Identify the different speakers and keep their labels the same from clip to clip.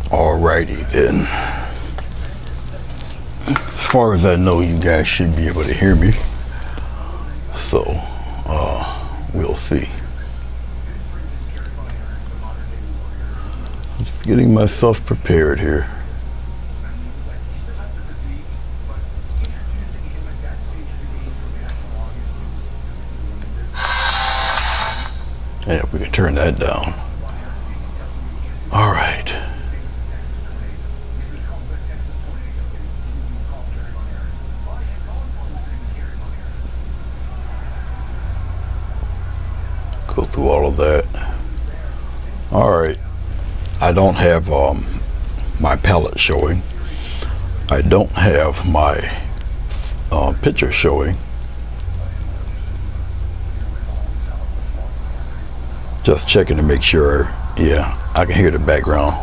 Speaker 1: Alrighty then. As far as I know, you guys should be able to hear me. So, we'll see. Just getting myself prepared here. Yeah, we can turn that down. All right. Go through all of that. All right. I don't have my palette showing. I don't have my picture showing. Just checking to make sure. Yeah, I can hear the background.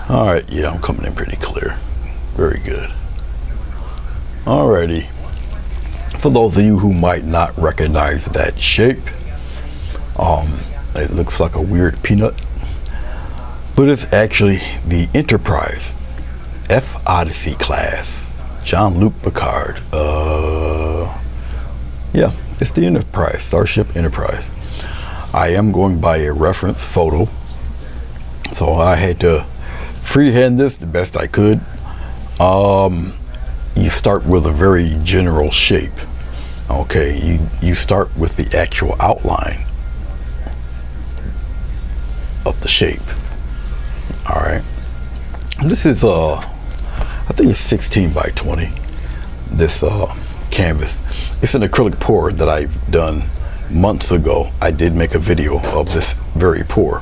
Speaker 1: All right, yeah, I'm coming in pretty clear. Very good. Alrighty. For those of you who might not recognize that shape, it looks like a weird peanut, but it's actually the Enterprise F Odyssey class, Jean-Luc Picard. Yeah, it's the Enterprise, Starship Enterprise. I am going by a reference photo, so I had to freehand this the best I could. You start with a very general shape. Okay, you start with the actual outline of the shape. All right, this is I think it's 16 by 20. This canvas. It's an acrylic pour that I've done months ago. I did make a video of this very pour.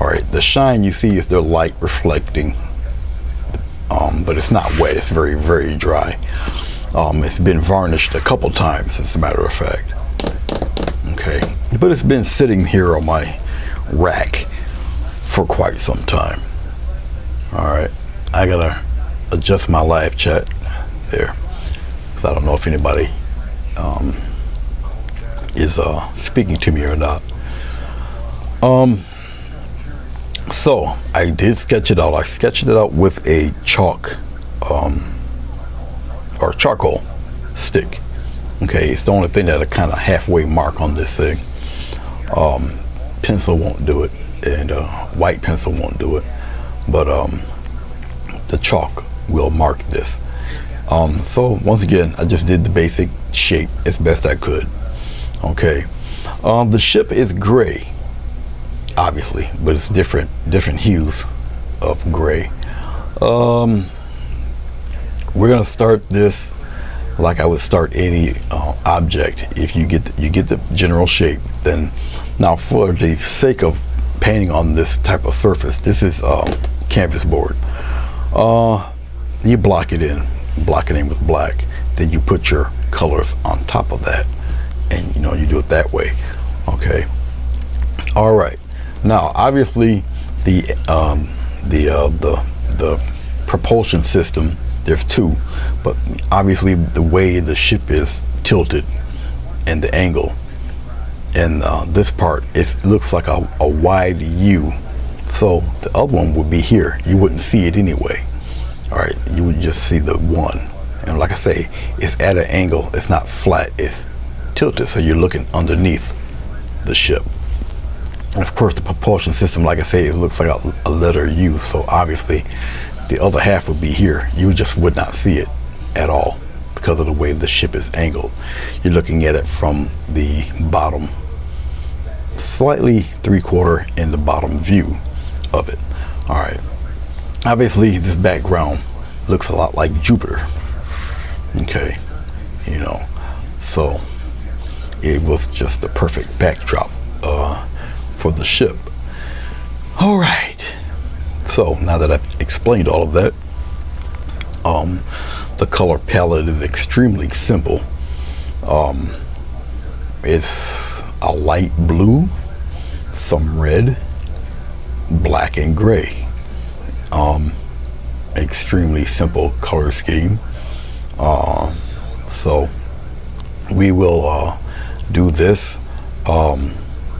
Speaker 1: All right, the shine you see is the light reflecting, but it's not wet. It's very, very dry. It's been varnished a couple times, as a matter of fact. Okay, but it's been sitting here on my rack for quite some time. All right, I gotta adjust my live chat there, because I don't know if anybody is speaking to me or not. So I did sketch it out. I sketched it out with a chalk or charcoal stick. Okay, it's the only thing that a kind of halfway mark on this thing. Pencil won't do it, and white pencil won't do it, but the chalk will mark this. So once again, I just did the basic shape as best I could. Okay, the ship is gray, obviously, but it's different hues of gray. We're gonna start this like I would start any object. If you get the general shape, then now for the sake of painting on this type of surface, this is canvas board. You block it in with black, then you put your colors on top of that, and you do it that way. Okay. All right. Now, obviously, the propulsion system, there's two, but obviously the way the ship is tilted and the angle, and this part, it looks like a wide U. So the other one would be here. You wouldn't see it anyway. All right, you would just see the one. And like I say, it's at an angle. It's not flat. It's tilted, so you're looking underneath the ship. And of course, the propulsion system, like I say, it looks like a letter U. So obviously, the other half would be here. You just would not see it at all because of the way the ship is angled. You're looking at it from the bottom, slightly 3/4 in the bottom view of it. All right. Obviously, this background looks a lot like Jupiter. Okay, so it was just the perfect backdrop for the ship. All right. So now that I've explained all of that, the color palette is extremely simple. It's a light blue, some red, black, and gray. Extremely simple color scheme. So we will do this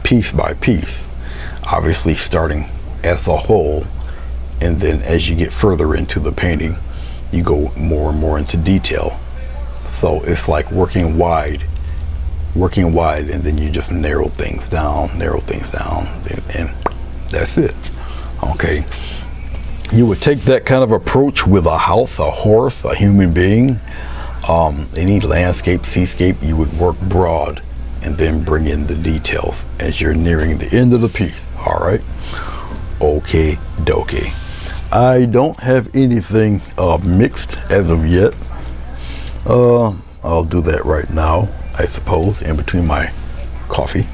Speaker 1: piece by piece, obviously starting as a whole and then as you get further into the painting, you go more and more into detail. So it's like working wide, and then you just narrow things down, and that's it. Okay. You would take that kind of approach with a house, a horse, a human being, any landscape, seascape. You would work broad and then bring in the details as you're nearing the end of the piece. All right. Okay, dokie. I don't have anything mixed as of yet. I'll do that right now, I suppose, in between my coffee.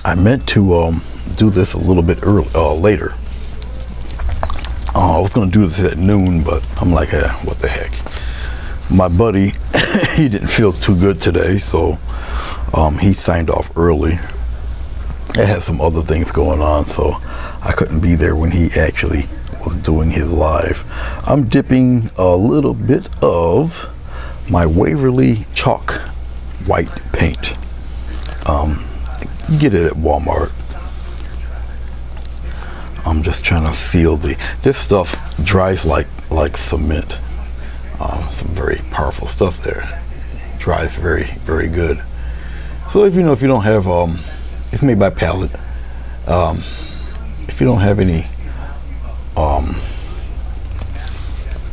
Speaker 1: I meant to do this a little bit later. I was going to do this at noon, but I'm like, what the heck. My buddy, he didn't feel too good today, so he signed off early. I had some other things going on, so I couldn't be there when he actually was doing his live. I'm dipping a little bit of my Waverly chalk white paint. You get it at Walmart. I'm just trying to seal this stuff dries like cement. Some very powerful stuff there. It dries very, very good. So if you don't have, it's made by Palette. If you don't have any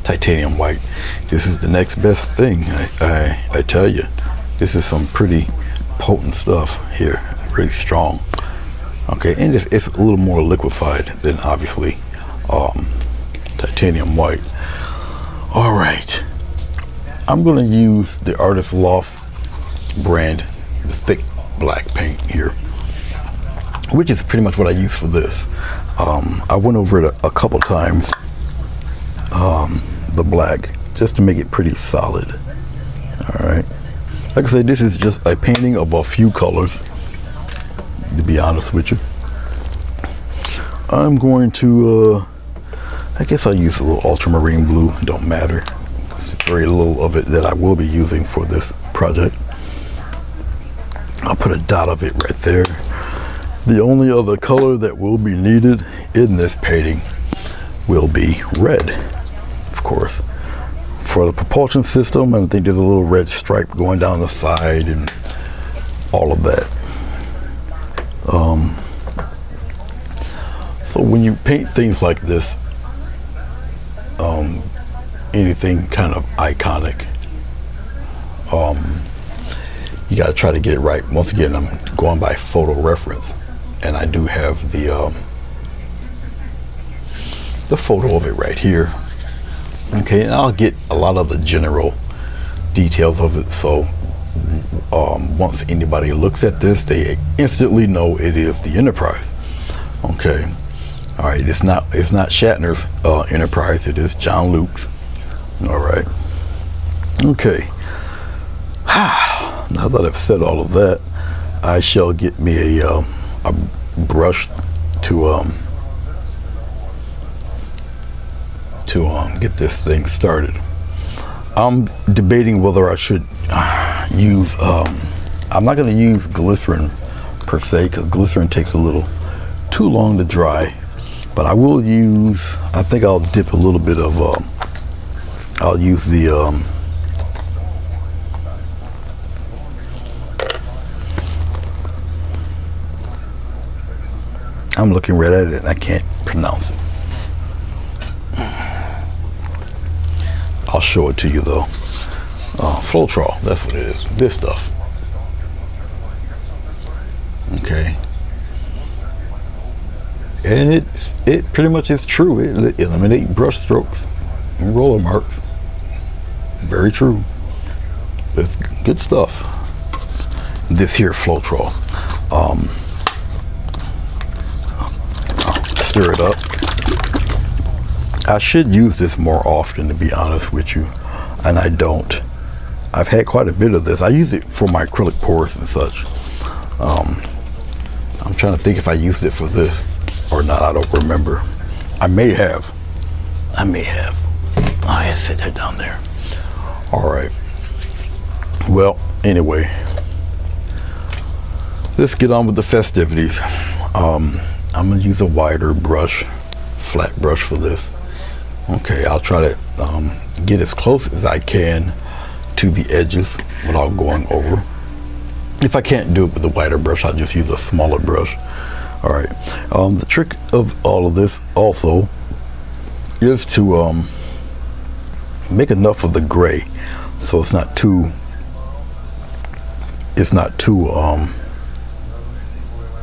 Speaker 1: titanium white, this is the next best thing. I tell you, this is some pretty potent stuff here. Really strong. Okay, and it's a little more liquefied than obviously titanium white. All right, I'm going to use the Artist Loft brand, the thick black paint here, which is pretty much what I use for this. I went over it a couple times, the black, just to make it pretty solid. All right, like I said, this is just a painting of a few colors, to be honest with you. I'm going to, I guess I'll use a little ultramarine blue, don't matter. There's very little of it that I will be using for this project. I'll put a dot of it right there. The only other color that will be needed in this painting will be red, of course. For the propulsion system, I think there's a little red stripe going down the side and all of that. So when you paint things like this, anything kind of iconic, you got to try to get it right. Once again, I'm going by photo reference, and I do have the photo of it right here. Okay, and I'll get a lot of the general details of it, so once anybody looks at this, they instantly know it is the Enterprise. Okay, all right, it's not Shatner's Enterprise, it is Jean-Luc's. All right, okay. Now that I've said all of that, I shall get me a brush to get this thing started. I'm debating whether I should use, I'm not going to use glycerin per se, because glycerin takes a little too long to dry, but I will use, I think I'll dip a little bit of, I'll use the, I'm looking right at it and I can't pronounce it. I'll show it to you though. Floetrol, that's what it is. This stuff. Okay. And it pretty much is true. It eliminates brush strokes and roller marks. Very true. But it's good stuff. This here Floetrol. Stir it up. I should use this more often, to be honest with you, and I don't. I've had quite a bit of this. I use it for my acrylic pours and such. I'm trying to think if I used it for this or not. I don't remember. I may have. Oh, I had to set that down there. All right. Well, anyway, let's get on with the festivities. I'm gonna use a wider brush, flat brush for this. Okay, I'll try to get as close as I can to the edges without going over. If I can't do it with a wider brush, I'll just use a smaller brush. All right, the trick of all of this also is to make enough of the gray so it's not too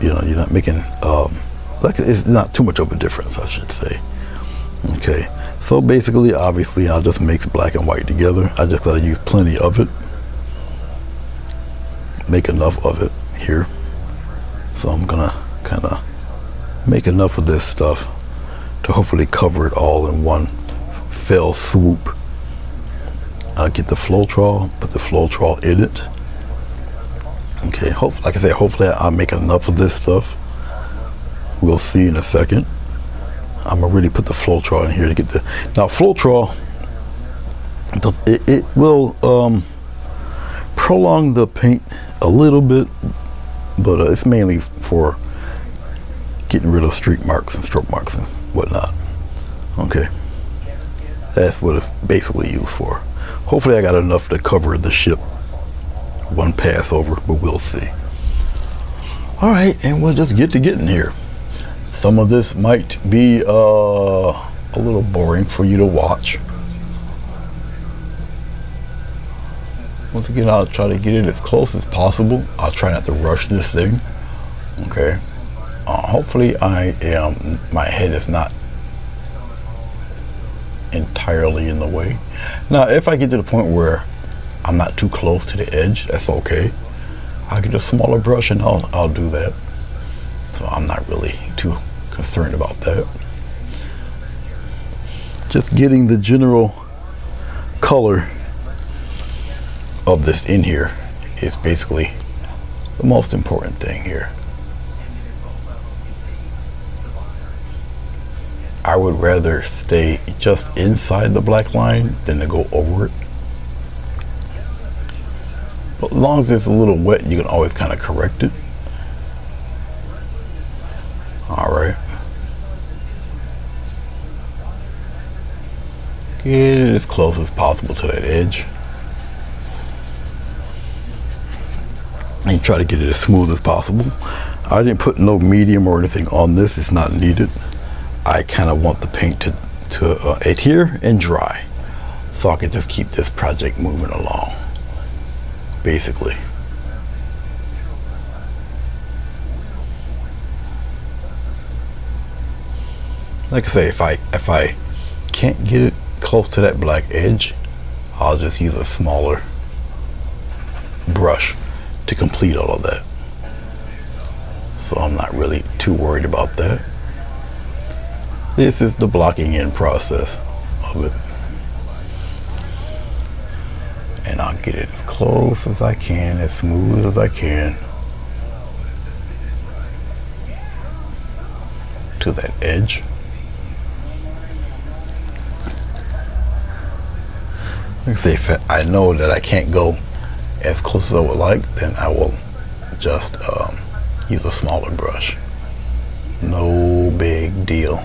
Speaker 1: you know, you're not making like it's not too much of a difference, I should say. Okay, so basically, obviously, I'll just mix black and white together. I just gotta use plenty of it, make enough of it here. So I'm gonna kind of make enough of this stuff to hopefully cover it all in one fell swoop. I'll get the Floetrol, put the Floetrol in it. Okay, like I said, hopefully I'll make enough of this stuff. We'll see in a second. I'm gonna really put the Floetrol in here to get the. Now Floetrol, it will prolong the paint a little bit, but it's mainly for getting rid of streak marks and stroke marks and whatnot. Okay, that's what it's basically used for. Hopefully I got enough to cover the ship one pass over, but we'll see. All right, and we'll just get to getting here. Some of this might be a little boring for you to watch. Once again, I'll try to get it as close as possible. I'll try not to rush this thing. Okay. Hopefully my head is not entirely in the way. Now, if I get to the point where I'm not too close to the edge, that's okay. I'll get a smaller brush and I'll do that. So I'm not really too concerned about that. Just getting the general color of this in here is basically the most important thing here. I would rather stay just inside the black line than to go over it. But as long as it's a little wet, you can always kind of correct it. All right. Get it as close as possible to that edge. And try to get it as smooth as possible. I didn't put no medium or anything on this. It's not needed. I kind of want the paint to adhere and dry, so I can just keep this project moving along, basically. Like I say, if I can't get it close to that black edge, I'll just use a smaller brush to complete all of that. So I'm not really too worried about that. This is the blocking in process of it. And I'll get it as close as I can, as smooth as I can to that edge. Like I say, if I know that I can't go as close as I would like, then I will just use a smaller brush. No big deal.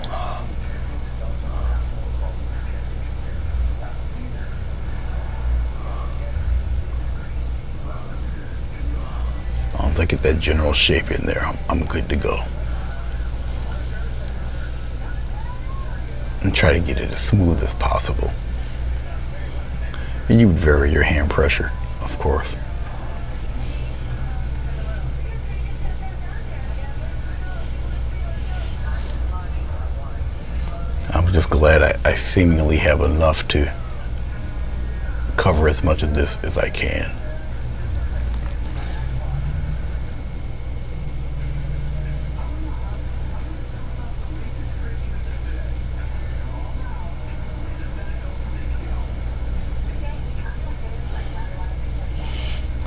Speaker 1: Once I get that general shape in there, I'm good to go. And try to get it as smooth as possible. And you would vary your hand pressure, of course. I'm just glad I seemingly have enough to cover as much of this as I can.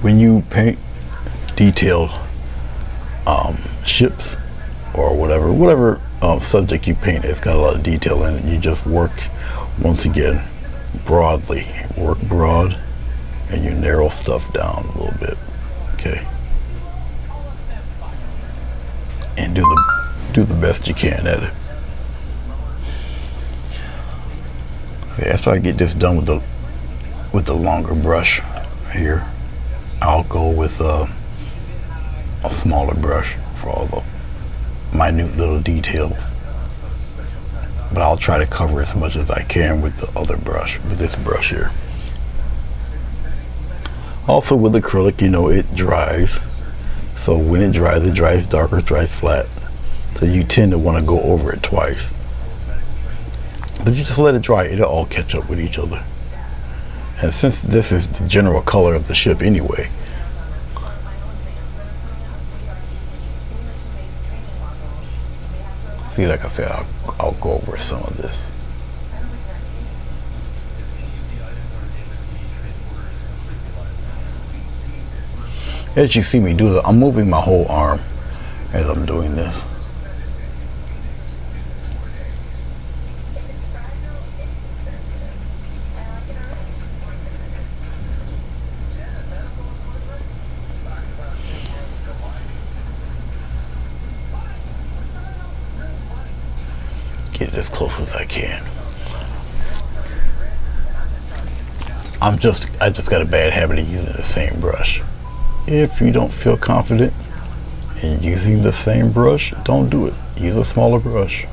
Speaker 1: When you paint detailed ships or whatever subject you paint, it's got a lot of detail in it. You just work, once again, broadly. Work broad, and you narrow stuff down a little bit. Okay. do the best you can at it. Okay, after I get this done with the longer brush here, I'll go with a smaller brush for all the minute little details. But I'll try to cover as much as I can with the other brush, with this brush here. Also with acrylic, you know, it dries. So when it dries darker, it dries flat. So you tend to want to go over it twice. But you just let it dry, it'll all catch up with each other. And since this is the general color of the ship anyway, see, like I said, I'll go over some of this. As you see me do that, I'm moving my whole arm as I'm doing this. Get it as close as I can. I just got a bad habit of using the same brush. If you don't feel confident in using the same brush, don't do it. Use a smaller brush.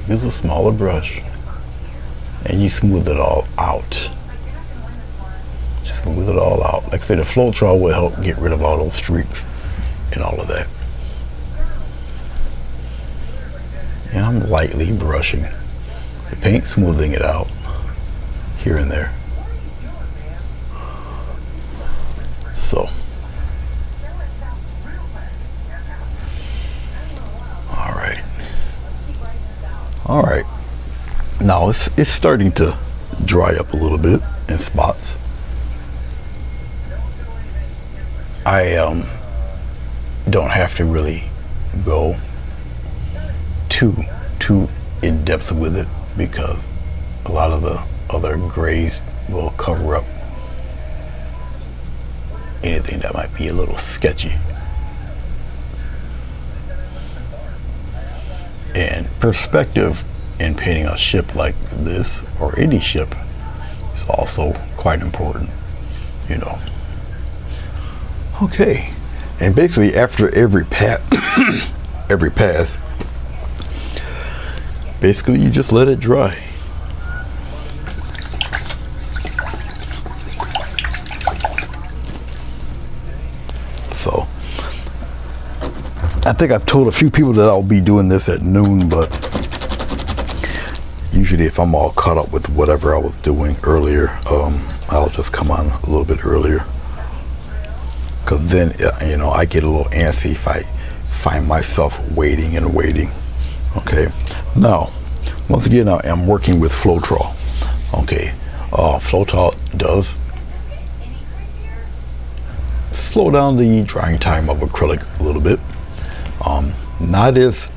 Speaker 1: Use a smaller brush and you smooth it all out. Smooth it all out. Like I said, the Floetrol will help get rid of all those streaks and all of that. And I'm lightly brushing the paint, smoothing it out here and there. So, all right. Now it's starting to dry up a little bit in spots. I don't have to really go too in depth with it because a lot of the other grays will cover up anything that might be a little sketchy. And perspective in painting a ship like this, or any ship, is also quite important, you know. Okay, and basically after every pass, basically you just let it dry. So I think I've told a few people that I'll be doing this at noon, but usually if I'm all caught up with whatever I was doing earlier, I'll just come on a little bit earlier, because then, you know, I get a little antsy if I find myself waiting and waiting. Okay, now once again I'm working with Floetrol. Okay, Floetrol does slow down the drying time of acrylic a little bit. Not as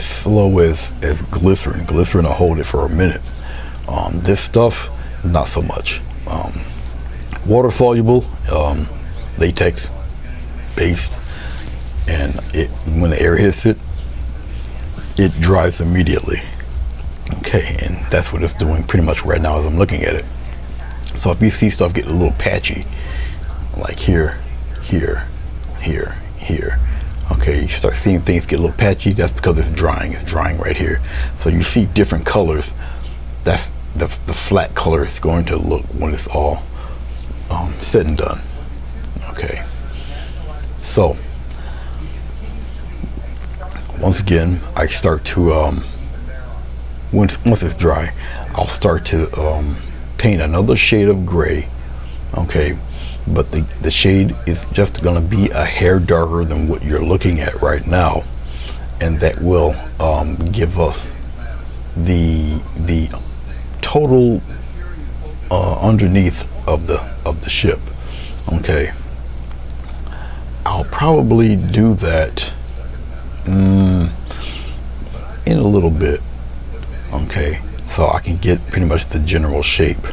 Speaker 1: slow as glycerin. Glycerin will hold it for a minute. This stuff, not so much. Water soluble, latex based, and when the air hits it, it dries immediately. Okay, and that's what it's doing pretty much right now as I'm looking at it. So if you see stuff getting a little patchy, like here, here, here, here, okay, you start seeing things get a little patchy, that's because it's drying right here. So you see different colors. That's the flat color it's going to look when it's all said and done. Okay, so once again I start to once it's dry, I'll start to paint another shade of gray. Okay, but the shade is just going to be a hair darker than what you're looking at right now, and that will give us the total underneath of the ship. Okay, I'll probably do that in a little bit. Okay, so I can get pretty much the general shape.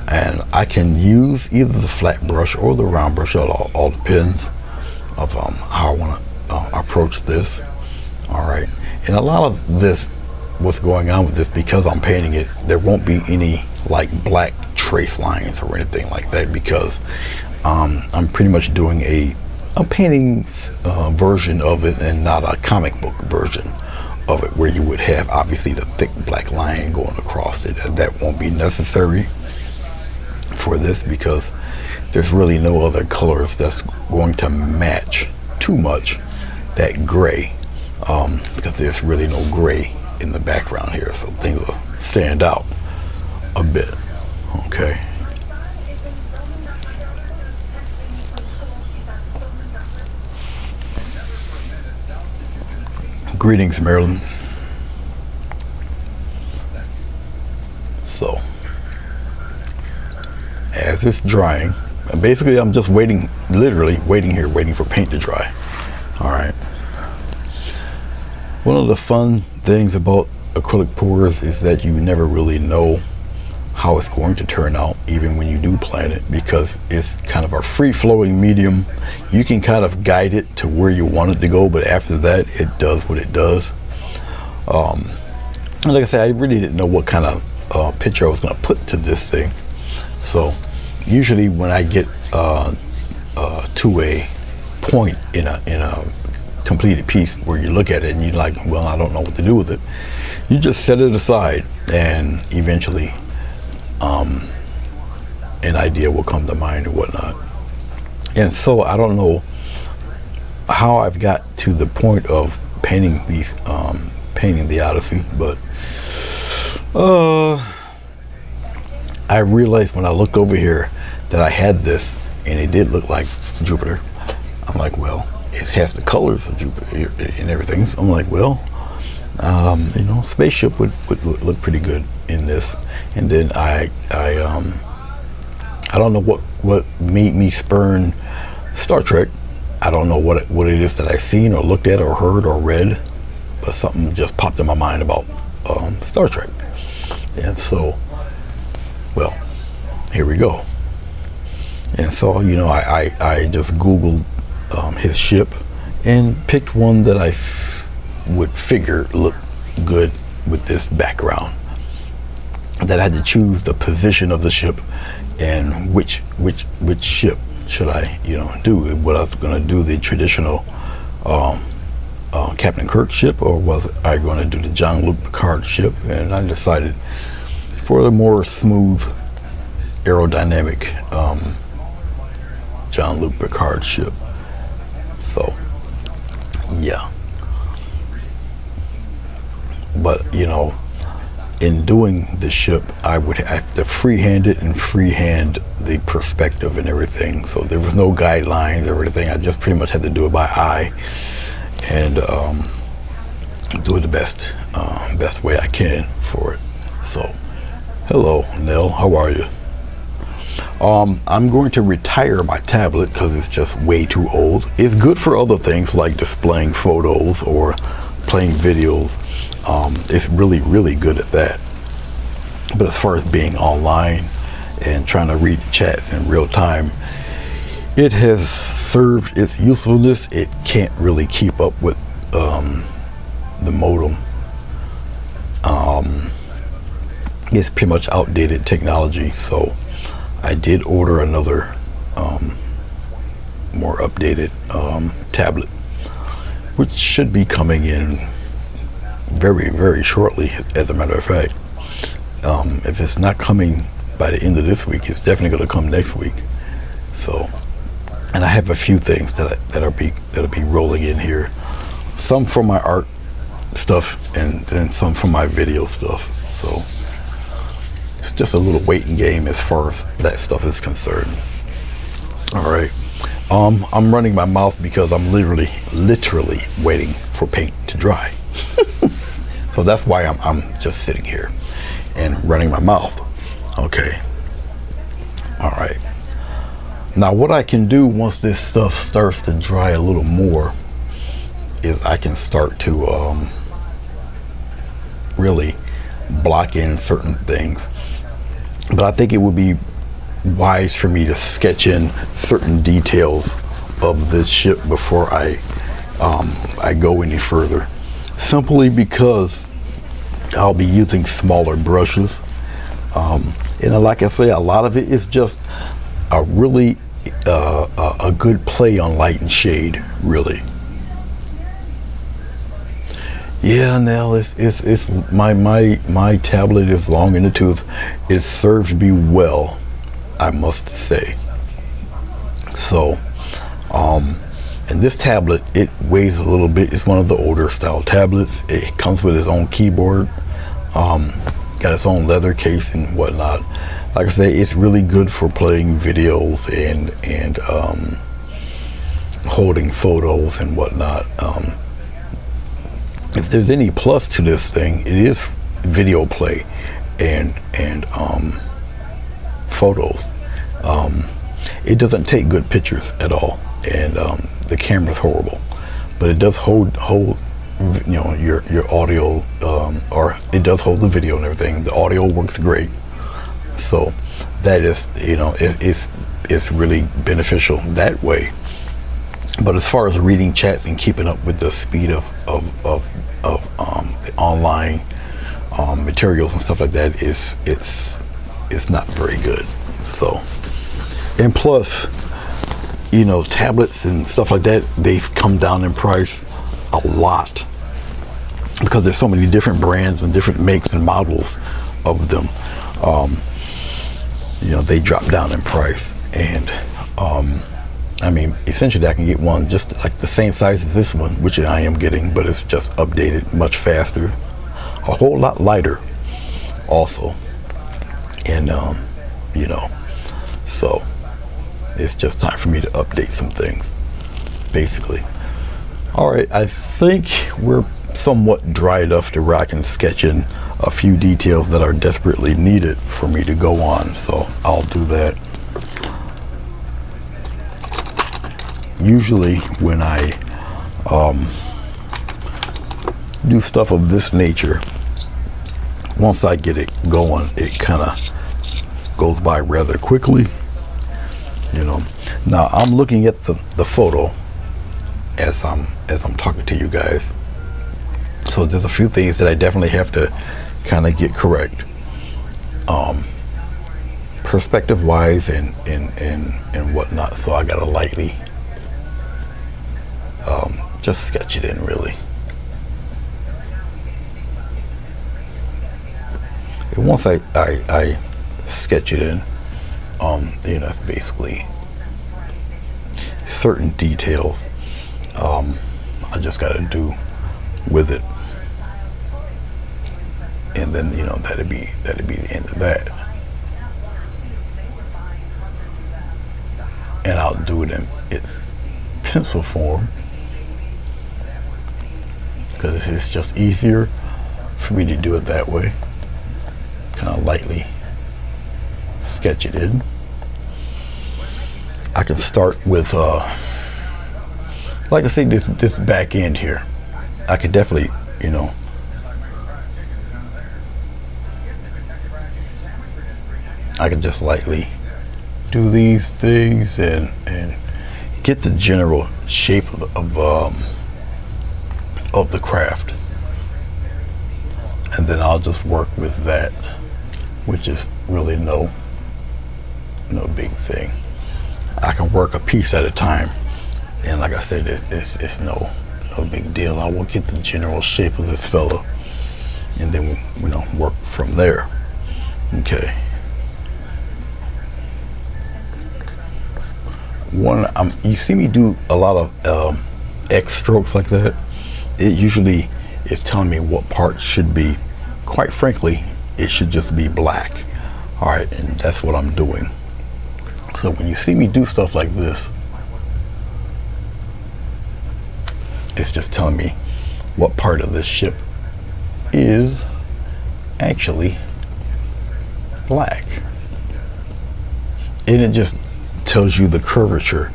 Speaker 1: And I can use either the flat brush or the round brush, it all depends. how I want to approach this. All right, and a lot of this, what's going on with this, because I'm painting it, there won't be any like black trace lines or anything like that, because I'm pretty much doing a painting version of it, and not a comic book version of it, where you would have obviously the thick black line going across it. That won't be necessary for this, because there's really no other colors that's going to match too much that gray, because there's really no gray in the background here, so things will stand out a bit. Okay. Greetings, Maryland. So, as it's drying, basically I'm just waiting, literally waiting here, waiting for paint to dry. All right. One of the fun things about acrylic pours is that you never really know how it's going to turn out, even when you do plan it, because it's kind of a free-flowing medium. You can kind of guide it to where you want it to go, but after that, it does what it does. And like I said, I really didn't know what kind of picture I was going to put to this thing. So usually when I get to a point in a completed piece where you look at it and you're like, well, I don't know what to do with it, you just set it aside, and eventually an idea will come to mind and whatnot. And so I don't know how I've got to the point of painting these, painting the Odyssey, but I realized when I looked over here that I had this, and it did look like Jupiter. I'm like, well, it has the colors of Jupiter and everything. So I'm like, well, you know, spaceship would look pretty good in this. And then I don't know what made me spurn Star Trek. I don't know what it is that I've seen or looked at or heard or read, but something just popped in my mind about Star Trek. And so, well, here we go. And so, you know, I just Googled his ship and picked one that I would figure looked good with this background. That I had to choose the position of the ship and which ship should I, you know, do. What I was going to do the traditional Captain Kirk ship, or was I going to do the Jean-Luc Picard ship? And I decided for the more smooth, aerodynamic Jean-Luc Picard ship. So, yeah. But, you know, in doing the ship, I would have to freehand it and freehand the perspective and everything. So there was no guidelines or anything. I just pretty much had to do it by eye and do it the best way I can for it. So, hello, Nell. How are you? I'm going to retire my tablet because it's just way too old. It's good for other things like displaying photos or playing videos. It's really, really good at that. But as far as being online and trying to read chats in real time, it has served its usefulness. It can't really keep up with the modem. It's pretty much outdated technology, so I did order another more updated tablet, which should be coming in very, very shortly, as a matter of fact. If it's not coming by the end of this week, it's definitely going to come next week. So, and I have a few things that'll be rolling in here. Some from my art stuff, and then some from my video stuff. So it's just a little waiting game as far as that stuff is concerned. All right. I'm running my mouth because I'm literally waiting for paint to dry. So that's why I'm just sitting here and running my mouth. Okay. All right. Now what I can do once this stuff starts to dry a little more is I can start to really block in certain things. But I think it would be wise for me to sketch in certain details of this ship before I go any further, simply because I'll be using smaller brushes, and like I say, a lot of it is just a really a good play on light and shade, really. Yeah, Nell, it's my tablet is long in the tooth. It served me well, I must say. So, and this tablet, it weighs a little bit. It's one of the older style tablets. It comes with its own keyboard, got its own leather case and whatnot. Like I say, it's really good for playing videos and holding photos and whatnot. If there's any plus to this thing, it is video play and photos. It doesn't take good pictures at all, and the camera's horrible, but it does hold you know, your audio, or it does hold the video and everything. The audio works great, so that is, you know, it's really beneficial that way. But as far as reading chats and keeping up with the speed of the online materials and stuff like that, it's not very good. So, and plus, you know, tablets and stuff like that, they've come down in price a lot because there's so many different brands and different makes and models of them. You know, they drop down in price, and I mean, essentially I can get one just like the same size as this one, which I am getting, but it's just updated much faster, a whole lot lighter also, and you know, so it's just time for me to update some things, basically. All right, I think we're somewhat dry enough to where I can sketch in a few details that are desperately needed for me to go on, so I'll do that. Usually when I do stuff of this nature, once I get it going, it kind of goes by rather quickly, you know. Now I'm looking at the photo as I'm talking to you guys, so there's a few things that I definitely have to kind of get correct, perspective wise and whatnot. So I gotta lightly just sketch it in, really. And once I sketch it in, you know, that's basically certain details I just got to do with it, and then, you know, that'd be the end of that. And I'll do it in its pencil form because it's just easier for me to do it that way. Kind of lightly sketch it in. I can start with like I say, this back end here. I could definitely, you know, I can just lightly do these things and get the general shape of the craft, and then I'll just work with that, which is really no big thing. I can work a piece at a time, and like I said, it's no big deal. I will get the general shape of this fellow, and then, you know, work from there. Okay. You see me do a lot of X strokes like that. It usually is telling me what part should be. Quite frankly, it should just be black. All right, and that's what I'm doing. So when you see me do stuff like this, it's just telling me what part of this ship is actually black, and it just tells you the curvature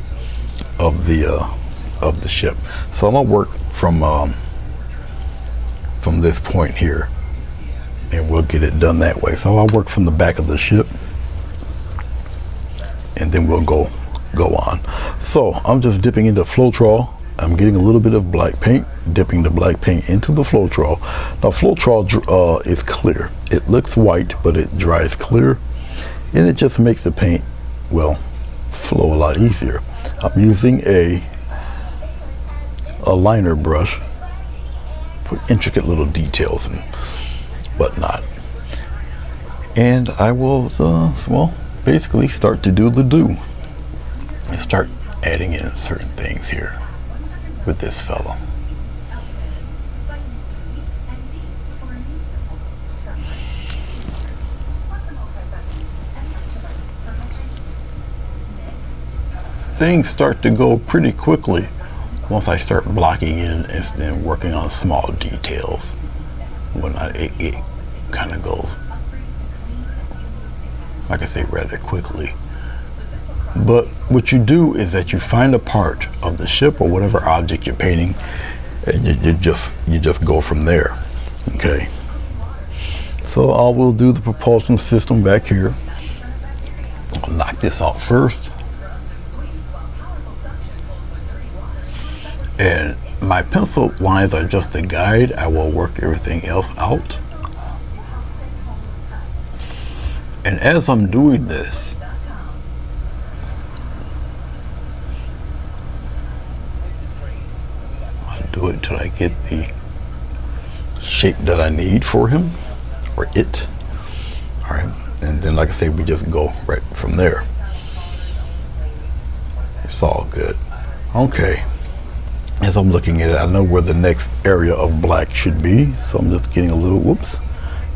Speaker 1: of the ship. So I'm gonna work from this point here, and we'll get it done that way. So I'll work from the back of the ship, and then we'll go go on. So I'm just dipping into Floetrol. I'm getting a little bit of black paint, dipping the black paint into the Floetrol. Now Floetrol is clear. It looks white, but it dries clear, and it just makes the paint, well, flow a lot easier. I'm using a liner brush for intricate little details and whatnot. And I will, well, basically start to do the do and start adding in certain things here with this fellow. Things start to go pretty quickly once I start blocking in and then working on small details. When it kind of goes, like I say, rather quickly. But what you do is that you find a part of the ship or whatever object you're painting, and you just go from there. Okay. So I will do the propulsion system back here. I'll knock this out first. And my pencil lines are just a guide. I will work everything else out. And as I'm doing this, I'll do it till I get the shape that I need for him, or it. All right, and then like I say, we just go right from there. It's all good. Okay. As I'm looking at it, I know where the next area of black should be, so I'm just getting a little,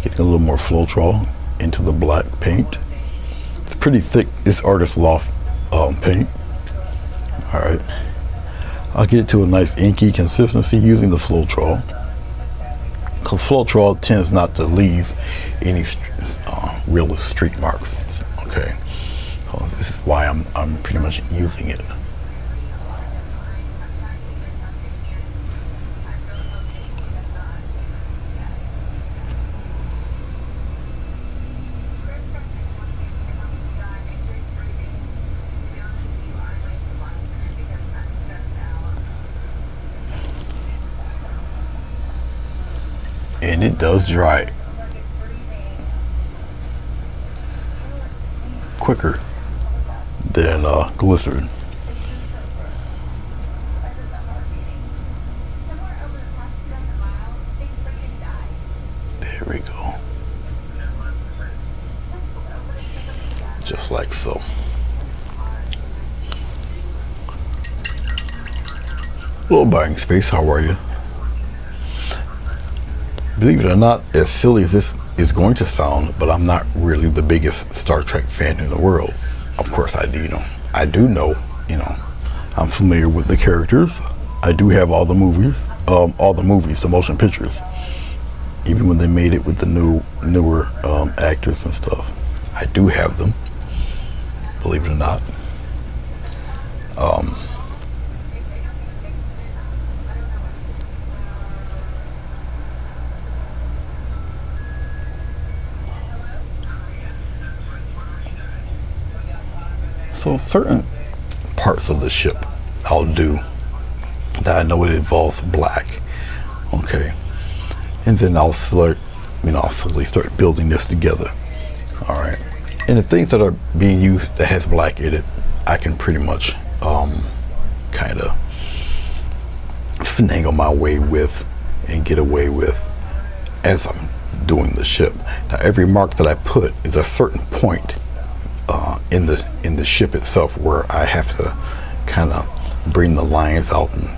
Speaker 1: getting a little more Floetrol into the black paint. It's pretty thick, it's Artist Loft paint. All right, I'll get it to a nice inky consistency using the Floetrol, because Floetrol tends not to leave any real streak marks. Okay, so this is why I'm pretty much using it. And it does dry quicker than glycerin. There we go. Just like so. Hello, Buying Space, how are you? Believe it or not, as silly as this is going to sound, but I'm not really the biggest Star Trek fan in the world. Of course I do know, I'm familiar with the characters. I do have all the movies, the motion pictures, even when they made it with the newer actors and stuff. I do have them, believe it or not. So certain parts of the ship I'll do that I know it involves black, okay, and then I'll slowly start building this together. All right, and the things that are being used that has black in it, I can pretty much kind of finagle my way with and get away with as I'm doing the ship. Now every mark that I put is a certain point in the ship itself where I have to kind of bring the lines out and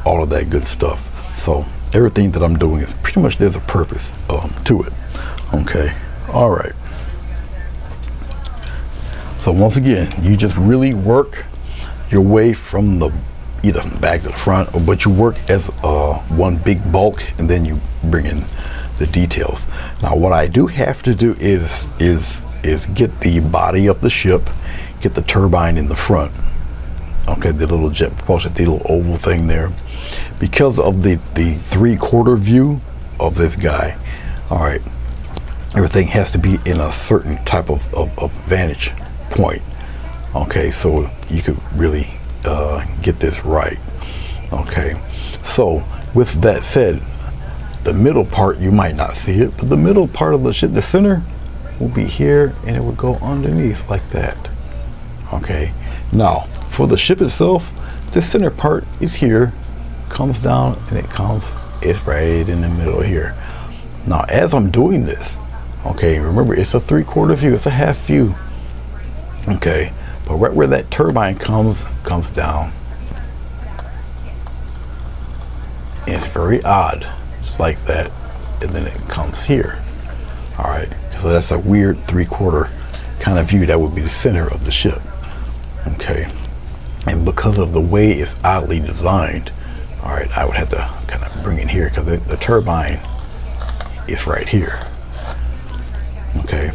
Speaker 1: all of that good stuff. So everything that I'm doing is pretty much, there's a purpose to it. Okay, all right. So once again, you just really work your way from either from the back to the front, but you work as one big bulk, and then you bring in the details. Now what I do have to do is get the body of the ship, get the turbine in the front, okay, the little jet propulsion, the little oval thing there, because of the 3/4 view of this guy. All right, everything has to be in a certain type of vantage point. Okay, so you could really get this right. Okay, so with that said, the middle part, you might not see it, but the middle part of the ship, the center, will be here, and it will go underneath like that. Okay, now for the ship itself, the center part is here, comes down, and it's right in the middle here. Now as I'm doing this, okay, remember it's a 3/4 view, it's a half view. Okay, but right where that turbine comes down. And it's very odd, just like that, and then it comes here. All right, so that's a weird 3/4 kind of view. That would be the center of the ship. Okay, and because of the way it's oddly designed, all right, I would have to kind of bring it here because the turbine is right here. Okay,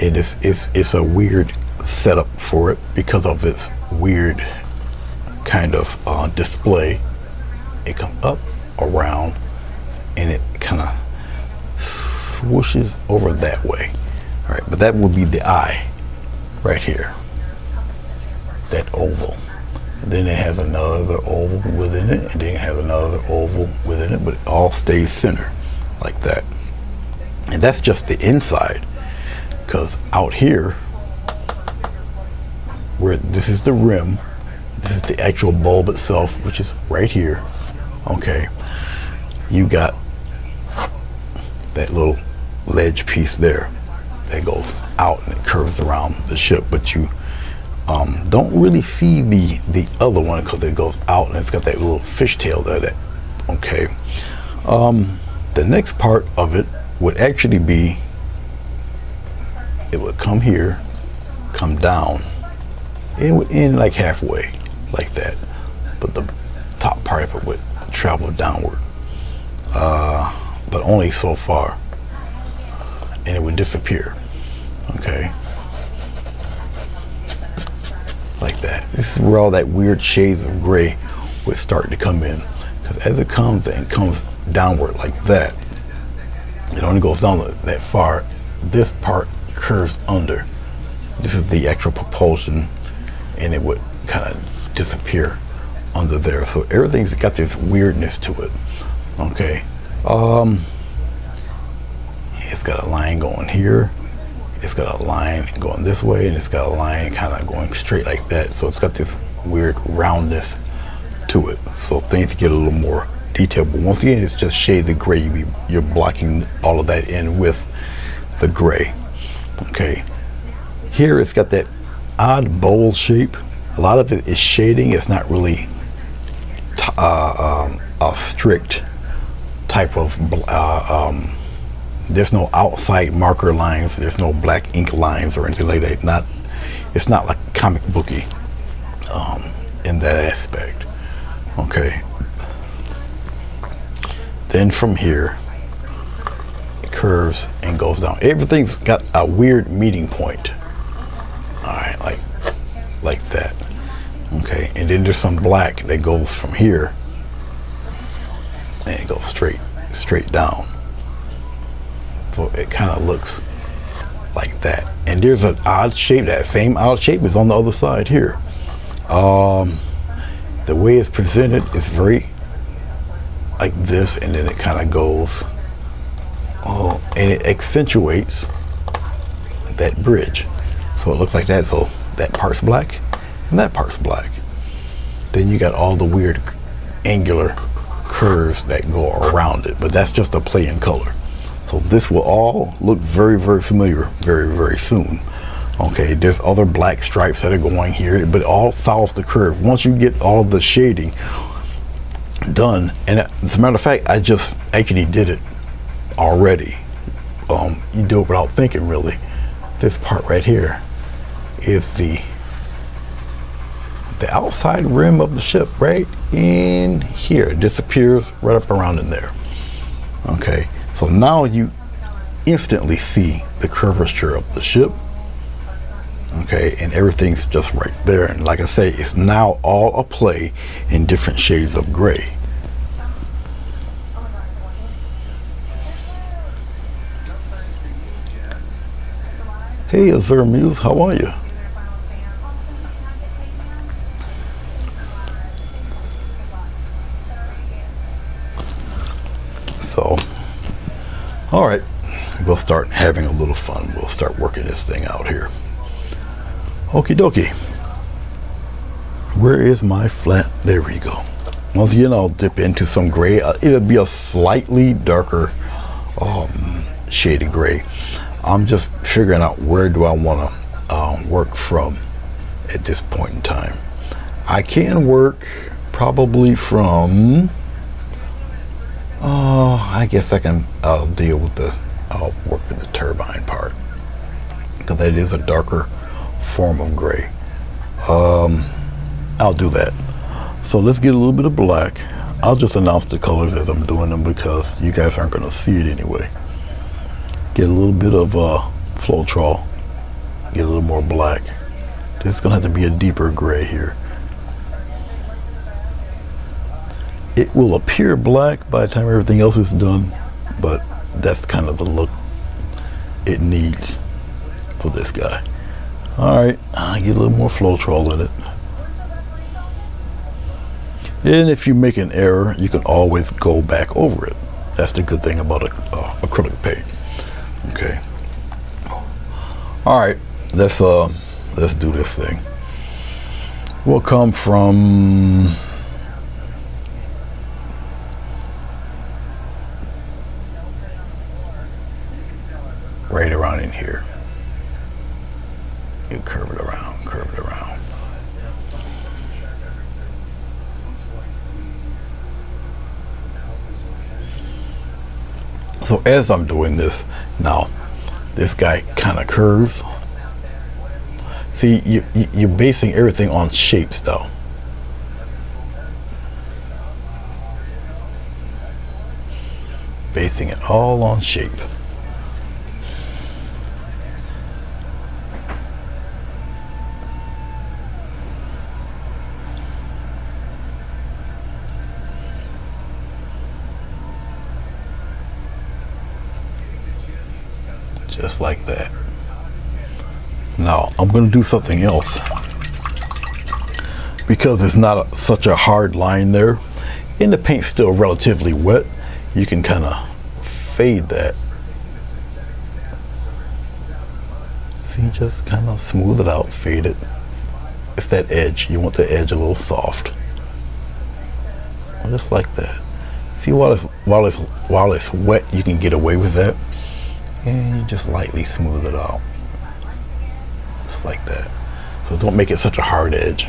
Speaker 1: and it's a weird setup for it because of its weird kind of display. It comes up, around, and it kind of swooshes over that way. All right, but that would be the eye right here, that oval. And then it has another oval within it, and then it has another oval within it, but it all stays center like that. And that's just the inside, because out here, where this is the rim, this is the actual bulb itself, which is right here. Okay, you got that little ledge piece there that goes out and it curves around the ship, but you don't really see the other one because it goes out and it's got that little fishtail there. Okay, the next part of it would actually be, it would come here, come down, and it would end like halfway like that, but the top part of it would travel downward, but only so far, and it would disappear. Okay, like that. This is where all that weird shades of gray would start to come in, because as it comes and comes downward like that, it only goes down that far. This part curves under. This is the actual propulsion, and it would kind of disappear under there. So everything's got this weirdness to it. Okay, it's got a line going here, it's got a line going this way, and it's got a line kind of going straight like that. So it's got this weird roundness to it, so things get a little more detailed. But once again, it's just shades of gray. You're blocking all of that in with the gray. Okay, here it's got that odd bowl shape. A lot of it is shading. It's not really a strict type of there's no outside marker lines, there's no black ink lines or anything like that. It's not like comic booky in that aspect. Okay, then from here it curves and goes down. Everything's got a weird meeting point. All right, like that. Okay, and then there's some black that goes from here and it goes straight down. So it kind of looks like that. And there's an odd shape. That same odd shape is on the other side here. The way it's presented is very like this, and then it kind of goes, and it accentuates that bridge. So it looks like that. So that part's black and that part's black. Then you got all the weird angular curves that go around it, but that's just a play in color. So this will all look very, very familiar very, very soon. Okay, there's other black stripes that are going here, but it all follows the curve. Once you get all of the shading done, and as a matter of fact, I just actually did it already. You do it without thinking, really. This part right here is the outside rim of the ship, right in here. It disappears right up around in there. Okay, so now you instantly see the curvature of the ship. Okay, and everything's just right there. And like I say, it's now all a play in different shades of gray. Hey, Azure Muse, how are you? So, all right, we'll start having a little fun. We'll start working this thing out here. Okie dokie. Where is my flat? There we go. Once again, I'll dip into some gray. It'll be a slightly darker shaded gray. I'm just figuring out where do I want to work from at this point in time. I can work probably from, I guess I can deal with I'll work with the turbine part, because that is a darker form of gray. I'll do that. So let's get a little bit of black. I'll just announce the colors as I'm doing them, because you guys aren't going to see it anyway. Get a little bit of Floetrol. Get a little more black. This is going to have to be a deeper gray here. It will appear black by the time everything else is done, but that's kind of the look it needs for this guy. Alright, get a little more Floetrol in it. And if you make an error, you can always go back over it. That's the good thing about acrylic paint. Okay. Alright, let's do this thing. We'll come from right around in here. You curve it around, curve it around. So as I'm doing this, now this guy kind of curves. See, you're basing everything on shapes though. Basing it all on shape. Just like that. Now I'm going to do something else, because it's not such a hard line there and the paint's still relatively wet. You can kind of fade that. See, just kind of smooth it out, fade it. It's that edge. You want the edge a little soft, just like that. See, while it's wet, you can get away with that. And you just lightly smooth it out. Just like that. So don't make it such a hard edge.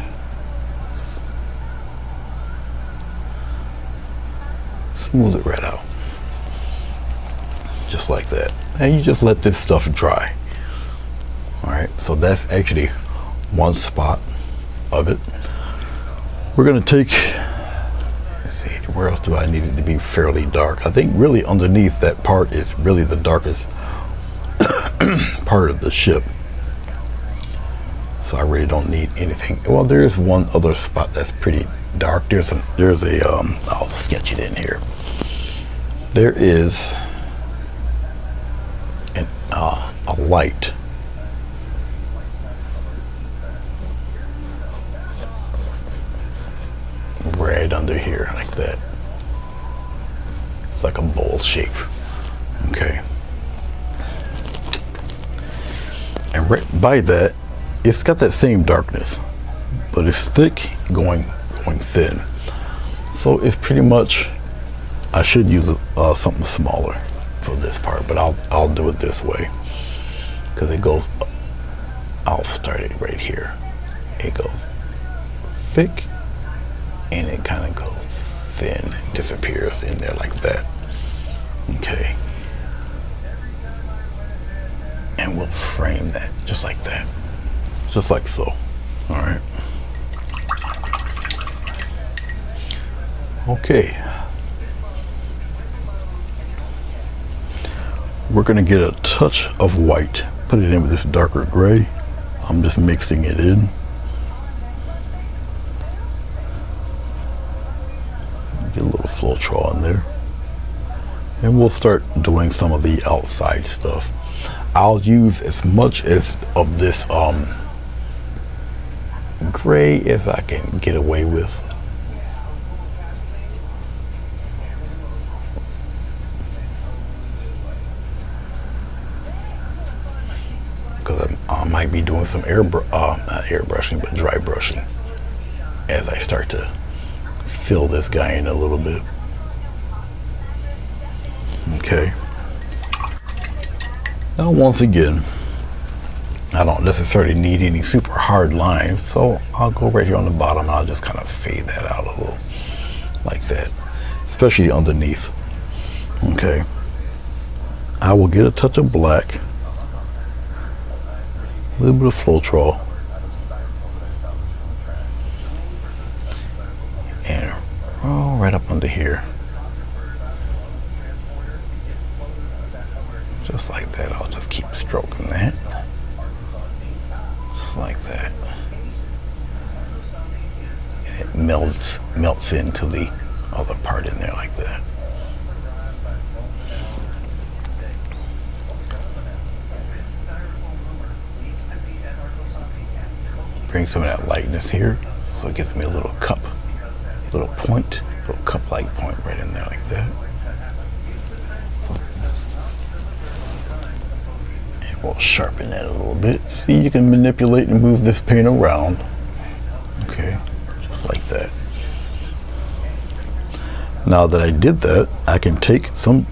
Speaker 1: Smooth it right out. Just like that. And you just let this stuff dry. Alright, so that's actually one spot of it. We're going to take, let's see, where else do I need it to be fairly dark? I think really underneath that part is really the darkest part of the ship. So I really don't need anything. Well, there's one other spot that's pretty dark. There's a I'll sketch it in here. There is a light right under here, like that. It's like a bowl shape. Okay. And right by that, it's got that same darkness, but it's thick going thin. So it's pretty much, I should use something smaller for this part, but I'll do it this way, because it goes, I'll start it right here. It goes thick and it kind of goes thin, disappears in there like that. Okay. And we'll frame that just like that. Just like so. Alright. Okay. We're going to get a touch of white. Put it in with this darker gray. I'm just mixing it in. Get a little Floetrol in there. And we'll start doing some of the outside stuff. I'll use as much as of this gray as I can get away with. Because I might be doing some not airbrushing, but dry brushing as I start to fill this guy in a little bit. Okay. Now once again, I don't necessarily need any super hard lines, so I'll go right here on the bottom and I'll just kind of fade that out a little like that, especially underneath. Okay. I will get a touch of black, a little bit of Floetrol, and roll right up under here. Just like that. I'll just keep stroking that. Just like that. And it melts into the other part in there like that. Bring some of that lightness here, so it gives me a little cup, little point, little cup-like point right in there like that. We'll sharpen that a little bit. See, you can manipulate and move this paint around. Okay, just like that. Now that I did that, I can take some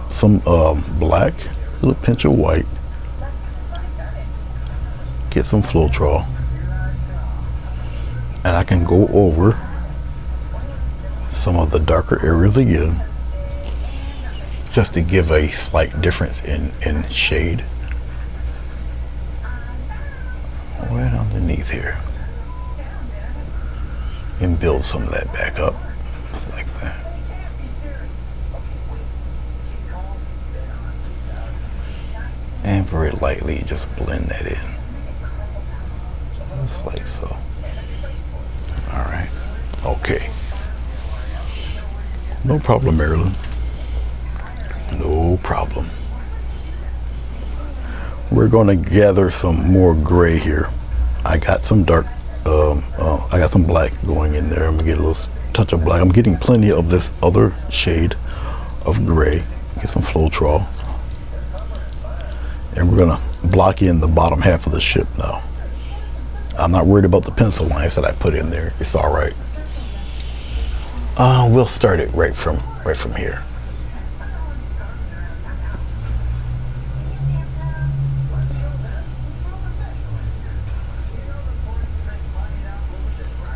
Speaker 1: black, a little pinch of white, get some Floetrol, and I can go over some of the darker areas again, just to give a slight difference in shade. Right underneath here. And build some of that back up. Just like that. And very lightly just blend that in. Just like so. Alright. Okay. No problem, Marilyn. No problem. We're going to gather some more gray here. I got some dark, I got some black going in there. I'm gonna get a little touch of black. I'm getting plenty of this other shade of gray. Get some Floetrol. And we're gonna block in the bottom half of the ship now. I'm not worried about the pencil lines that I put in there. It's all right. We'll start it right from here.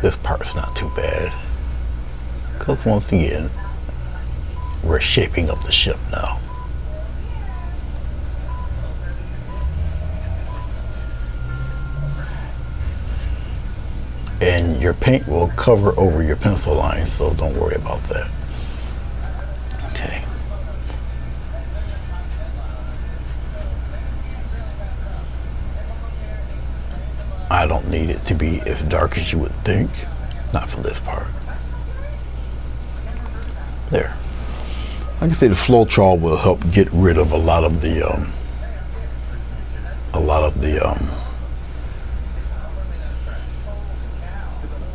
Speaker 1: This part's not too bad, because once again, we're shaping up the ship now. And your paint will cover over your pencil lines, so don't worry about that. Okay. I don't need it to be as dark as you would think. Not for this part. There. I can say the Floetrol will help get rid of a lot of the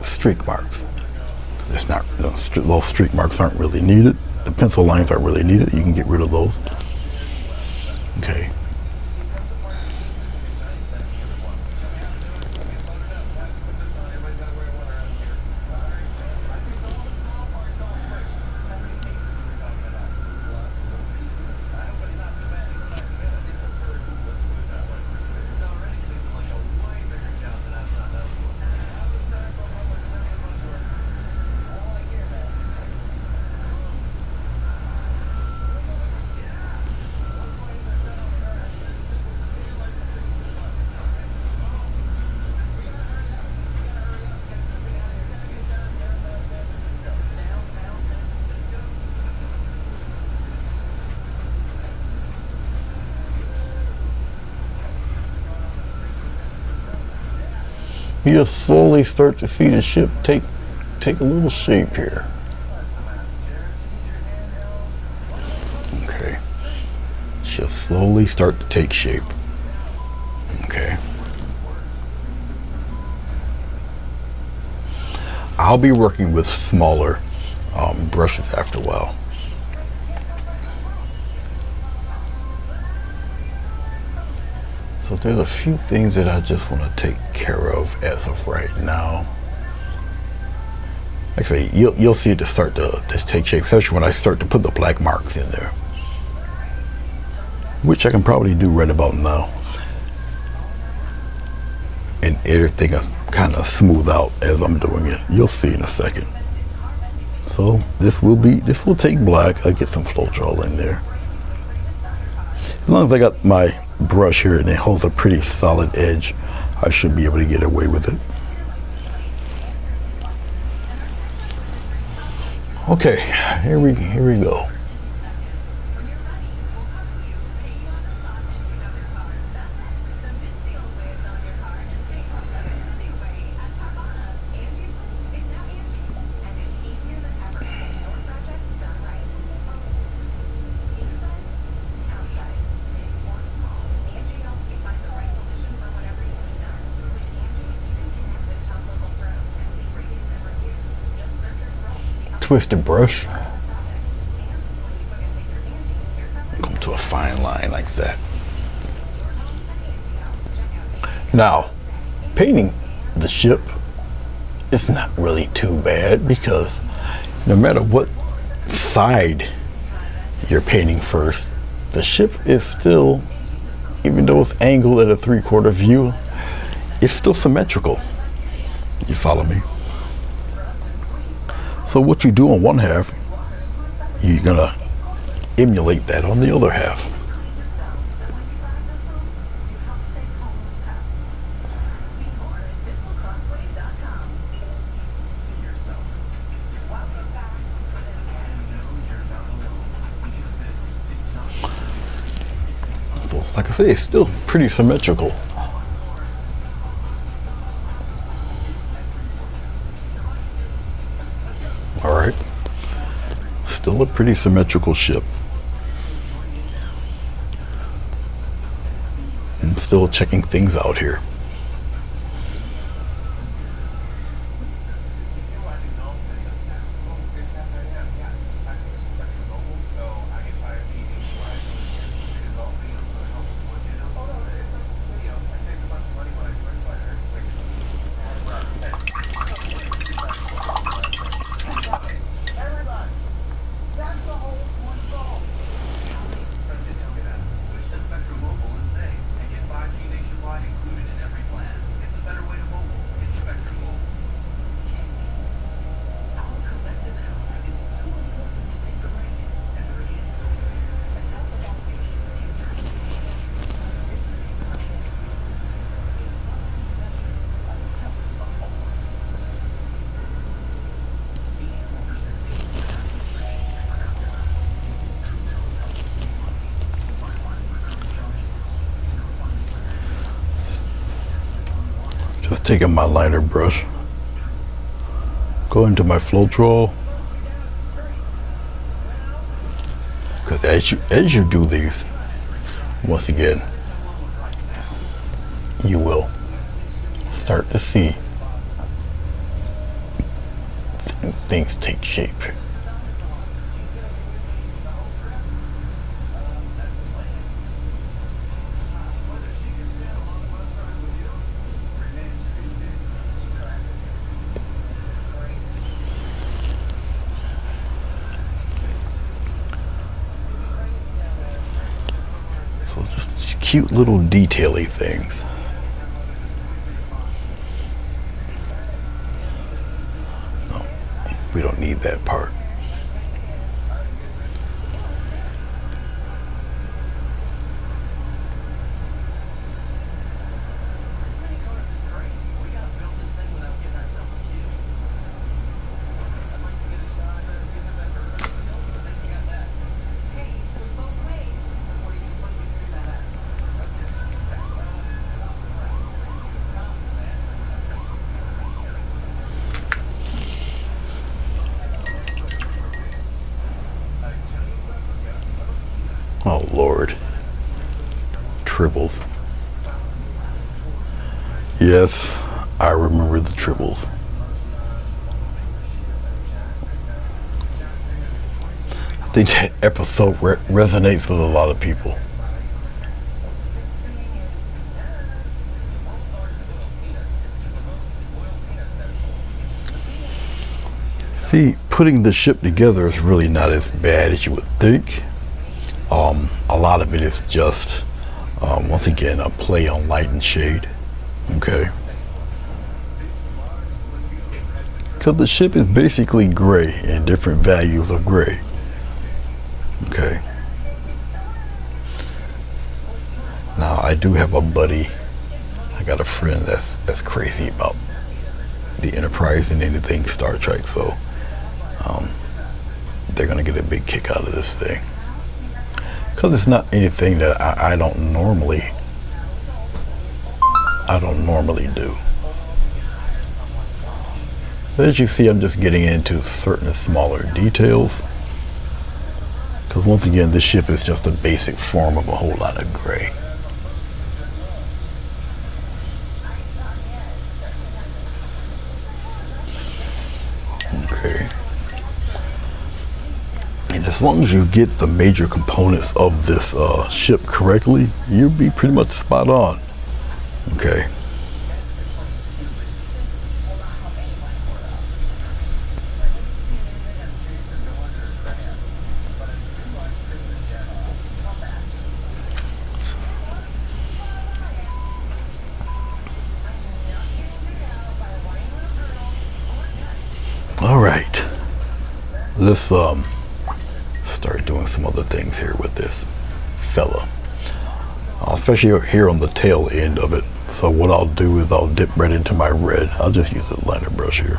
Speaker 1: streak marks. It's not, those streak marks aren't really needed. The pencil lines aren't really needed. You can get rid of those. Okay. You'll slowly start to see the ship take a little shape here. Okay. Just slowly start to take shape. Okay. I'll be working with smaller brushes after a while. So there's a few things that I just want to take care of as of right now. Actually, you'll see it to start to take shape, especially when I start to put the black marks in there, which I can probably do right about now. And everything is kind of smooth out as I'm doing it. You'll see in a second. So this will take black. I get some Floetrol in there. As long as I got my brush here and it holds a pretty solid edge, I should be able to get away with it. Okay, here we go. Twisted brush. Come to a fine line like that. Now, painting the ship is not really too bad, because no matter what side you're painting first, the ship is still, even though it's angled at a 3/4 view, it's still symmetrical. You follow me? So what you do on one half, you're gonna emulate that on the other half. So, like I say, it's still pretty symmetrical. All right, still a pretty symmetrical ship. I'm still checking things out here. Just taking my liner brush, go into my Floetrol, because as you do these, once again, you will start to see things take shape. So just cute little detail-y things. No, we don't need that part. tribbles. Yes, I remember the tribbles. I think that episode resonates with a lot of people. See, putting the ship together is really not as bad as you would think. A lot of it is just, once again, a play on light and shade. Okay. Because the ship is basically gray and different values of gray. Okay. Now I do have a buddy. I got a friend that's crazy about the Enterprise and anything Star Trek. So they're gonna get a big kick out of this thing. Because it's not anything that I don't normally do. As you see, I'm just getting into certain smaller details. Because once again, this ship is just a basic form of a whole lot of gray. Okay. And as long as you get the major components of this ship correctly, you'll be pretty much spot on. Okay. All right. Let's start doing some other things here with this fella, especially here on the tail end of it. So what I'll do is I'll dip right into my red. I'll just use a liner brush here.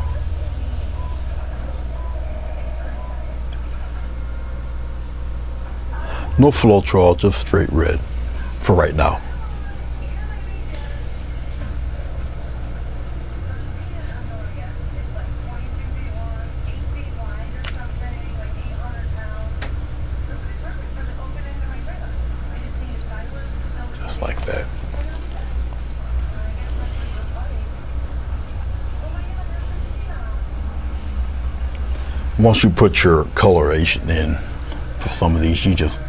Speaker 1: No Floetrol, just straight red for right now. Like that. Once you put your coloration in for some of these, you just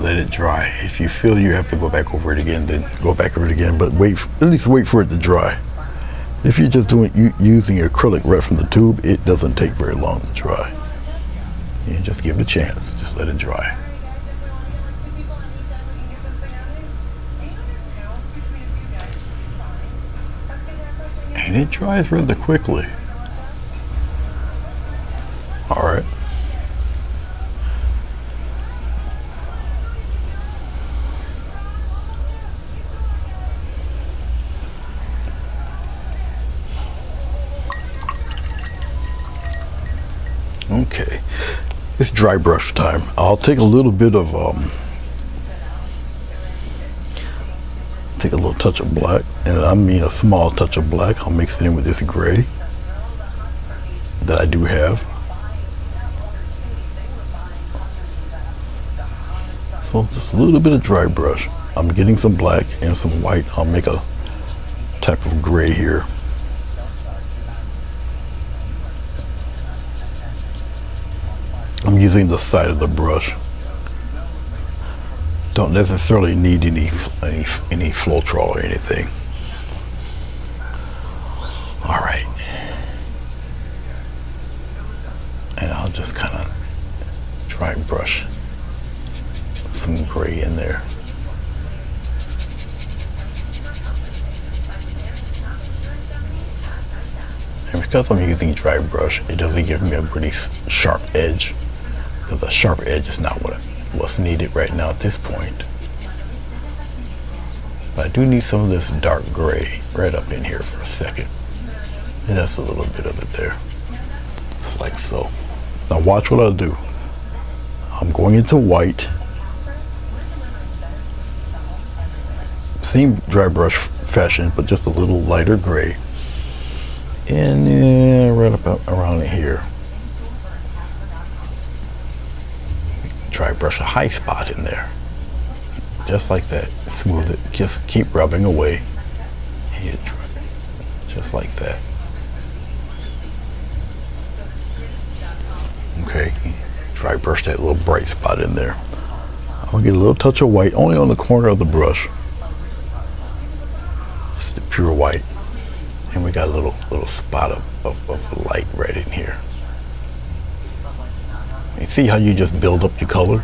Speaker 1: let it dry. If you feel you have to go back over it again, then go back over it again, but at least wait for it to dry. If you're just using acrylic right from the tube, it doesn't take very long to dry. And just give it a chance. Just let it dry. And it dries rather quickly. All right. Okay. It's dry brush time. I'll take a little bit of take a little touch of black, and I mean a small touch of black. I'll mix it in with this gray that I do have. So just a little bit of dry brush. I'm getting some black and some white. I'll make a type of gray here. I'm using the side of the brush. Don't necessarily need any Floetrol or anything. All right. And I'll just kind of dry brush some gray in there. And because I'm using dry brush, it doesn't give me a really sharp edge. The sharp edge is not what's needed right now at this point. But I do need some of this dark gray right up in here for a second. And that's a little bit of it there. Just like so. Now watch what I'll do. I'm going into white. Same dry brush fashion, but just a little lighter gray. And right about around here. brush a high spot in there. Just like that. Smooth it. Just keep rubbing away. Just like that. Okay. Dry brush that little bright spot in there. I'm gonna get a little touch of white only on the corner of the brush. Just the pure white. And we got a little spot of light right in here. You see how you just build up your color?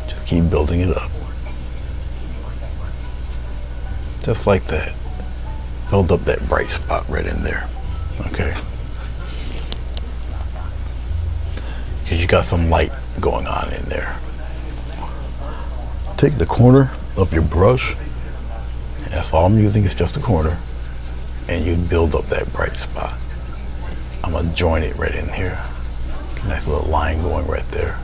Speaker 1: Just keep building it up. Just like that. Build up that bright spot right in there. Okay. Because you got some light going on in there. Take the corner of your brush. That's all I'm using is just the corner. And you build up that bright spot. I'm gonna join it right in here. Nice little line going right there.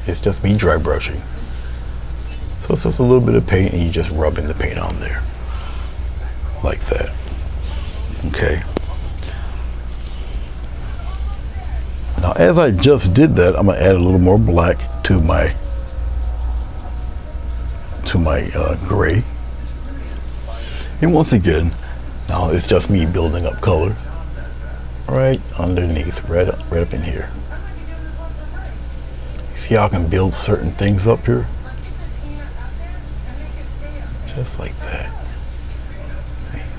Speaker 1: It's just me dry brushing. So it's just a little bit of paint and you just rubbing the paint on there. Like that. Okay. Now as I just did that, I'm gonna add a little more black to my gray. And once again, now it's just me building up color right underneath, right up in here. See how I can build certain things up here? Just like that.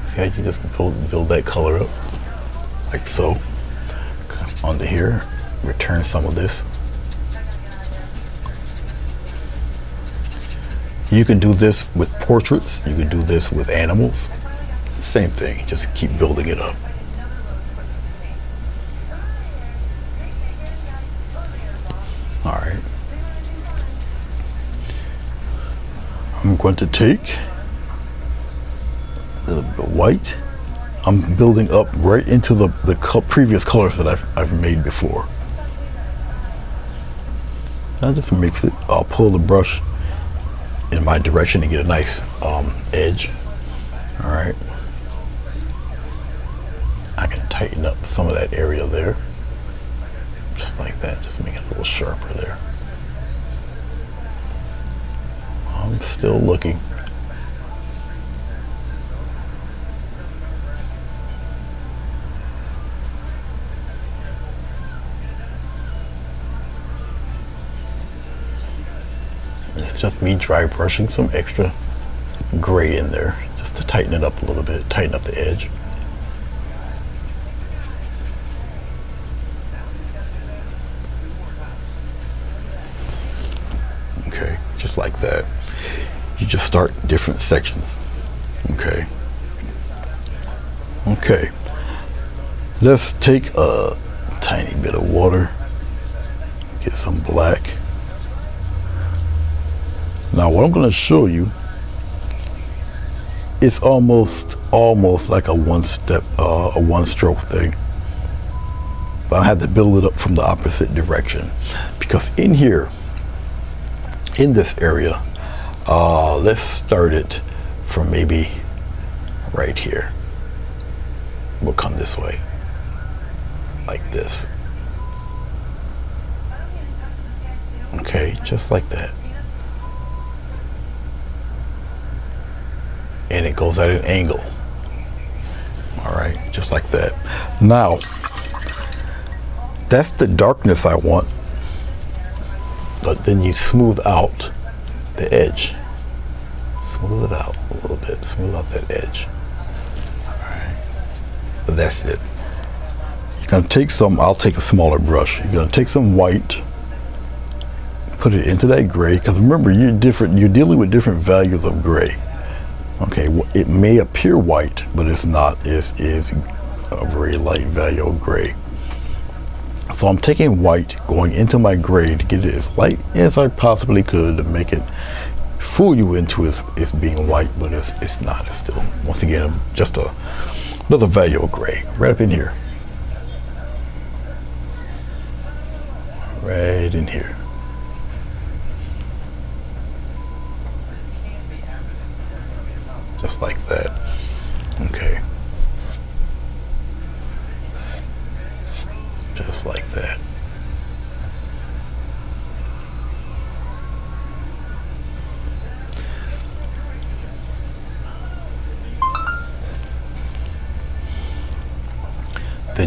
Speaker 1: See how you just build that color up? Like so. Come onto here, return some of this. You can do this with portraits, you can do this with animals. Same thing, just keep building it up. All right. I'm going to take a little bit of white. I'm building up right into the previous colors that I've made before. I'll just mix it. I'll pull the brush in my direction to get a nice edge. All right. I can tighten up some of that area there. Just like that, just make it a little sharper there. I'm still looking. It's just me dry brushing some extra gray in there just to tighten it up a little bit, tighten up the edge. Okay, just like that. You just start different sections. Okay. Okay. Let's take a tiny bit of water, get some black. Now what I'm going to show you, it's almost like a one stroke thing. But I had to build it up from the opposite direction because in here, in this area, let's start it from maybe right here. We'll come this way, like this. Okay, just like that. And it goes at an angle. All right, just like that. Now, that's the darkness I want. But then you smooth out the edge. Smooth it out a little bit. Smooth out that edge. All right. But that's it. You're gonna take some, I'll take a smaller brush. You're gonna take some white, put it into that gray, because remember, you're dealing with different values of gray. Okay, it may appear white, but it's not. It is a very light value of gray. So I'm taking white, going into my gray to get it as light as I possibly could to make it fool you into it's being white, but it's not. It's still, once again, just another value of gray right up in here. Right in here. Just like that. Okay.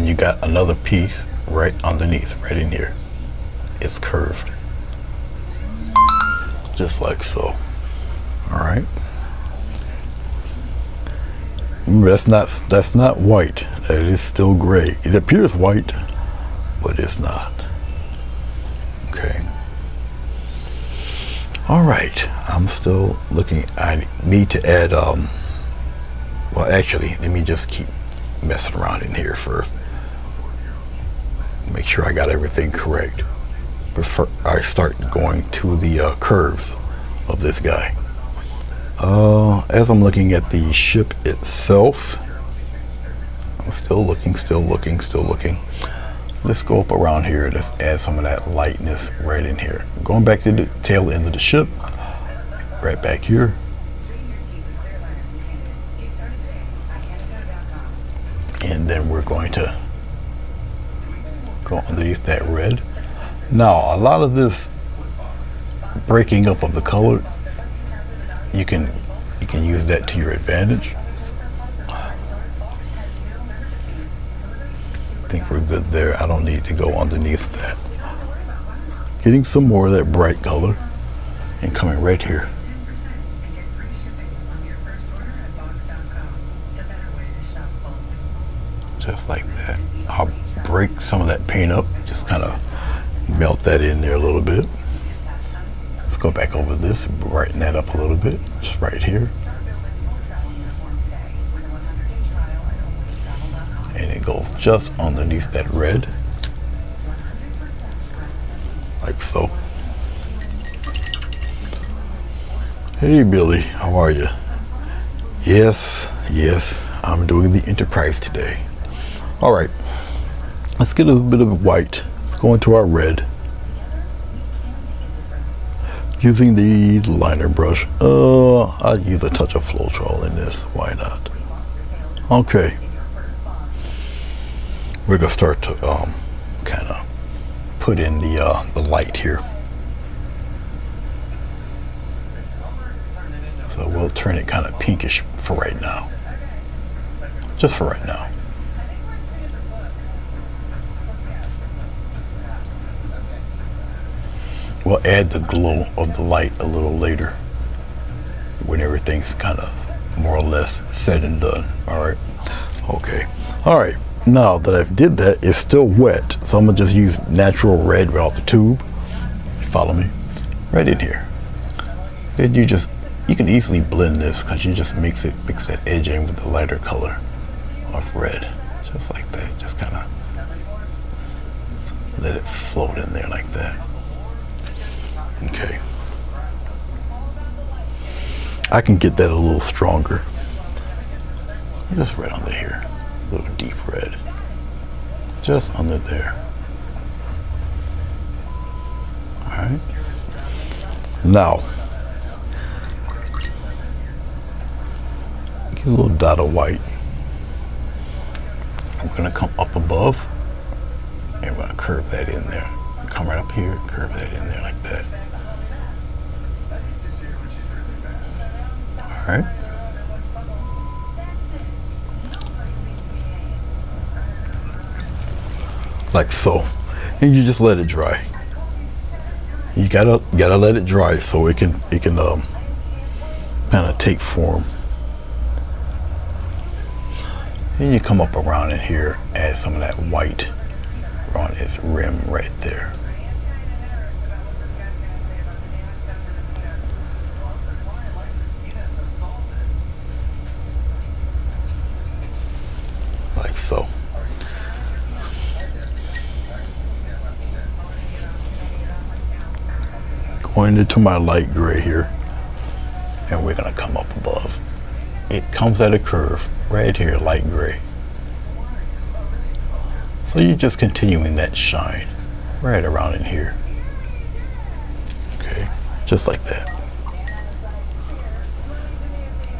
Speaker 1: then you got another piece right underneath, right in here. It's curved, just like so. All right. Remember, that's not white. That is still gray. It appears white, but it's not. Okay. All right. I'm still looking. I need to add. Well, actually, let me just keep messing around in here first. Make sure I got everything correct before I start going to the curves of this guy. As I'm looking at the ship itself, I'm still looking. Let's go up around here. Let's add some of that lightness right in here. Going back to the tail end of the ship, right back here. And then we're going to go underneath that red. Now, a lot of this breaking up of the color, you can use that to your advantage. I think we're good there. I don't need to go underneath that. Getting some more of that bright color and coming right here. Just like that. I'll break some of that paint up, just kind of melt that in there a little bit. Let's go back over this and brighten that up a little bit, just right here. And it goes just underneath that red, like so. Hey Billy, how are you? Yes, I'm doing the Enterprise today. All right, let's get a bit of white. Let's go into our red. Using the liner brush. I'll use a touch of Floetrol in this. Why not? Okay. We're gonna start to kind of put in the light here. So we'll turn it kind of pinkish for right now. Just for right now. We'll add the glow of the light a little later when everything's kind of more or less said and done. All right. Okay. All right. Now that I've did that, it's still wet. So I'm gonna just use natural red right off the tube. Follow me. Right in here. Then you can easily blend this because you just mix that edge in with the lighter color of red. Just like that. Just kind of let it float in there like that. Okay. I can get that a little stronger. Just right under here. A little deep red. Just under there. Alright. Now, get a little dot of white. I'm going to come up above and we're going to curve that in there. Come right up here, curve that in there like that. All right. Like so. And you just let it dry. You gotta let it dry so it can kind of take form. And you come up around in here, add some of that white on its rim right there. Like so. Going into my light gray here, and we're gonna come up above. It comes at a curve right here, light gray. So you're just continuing that shine right around in here. Okay, just like that.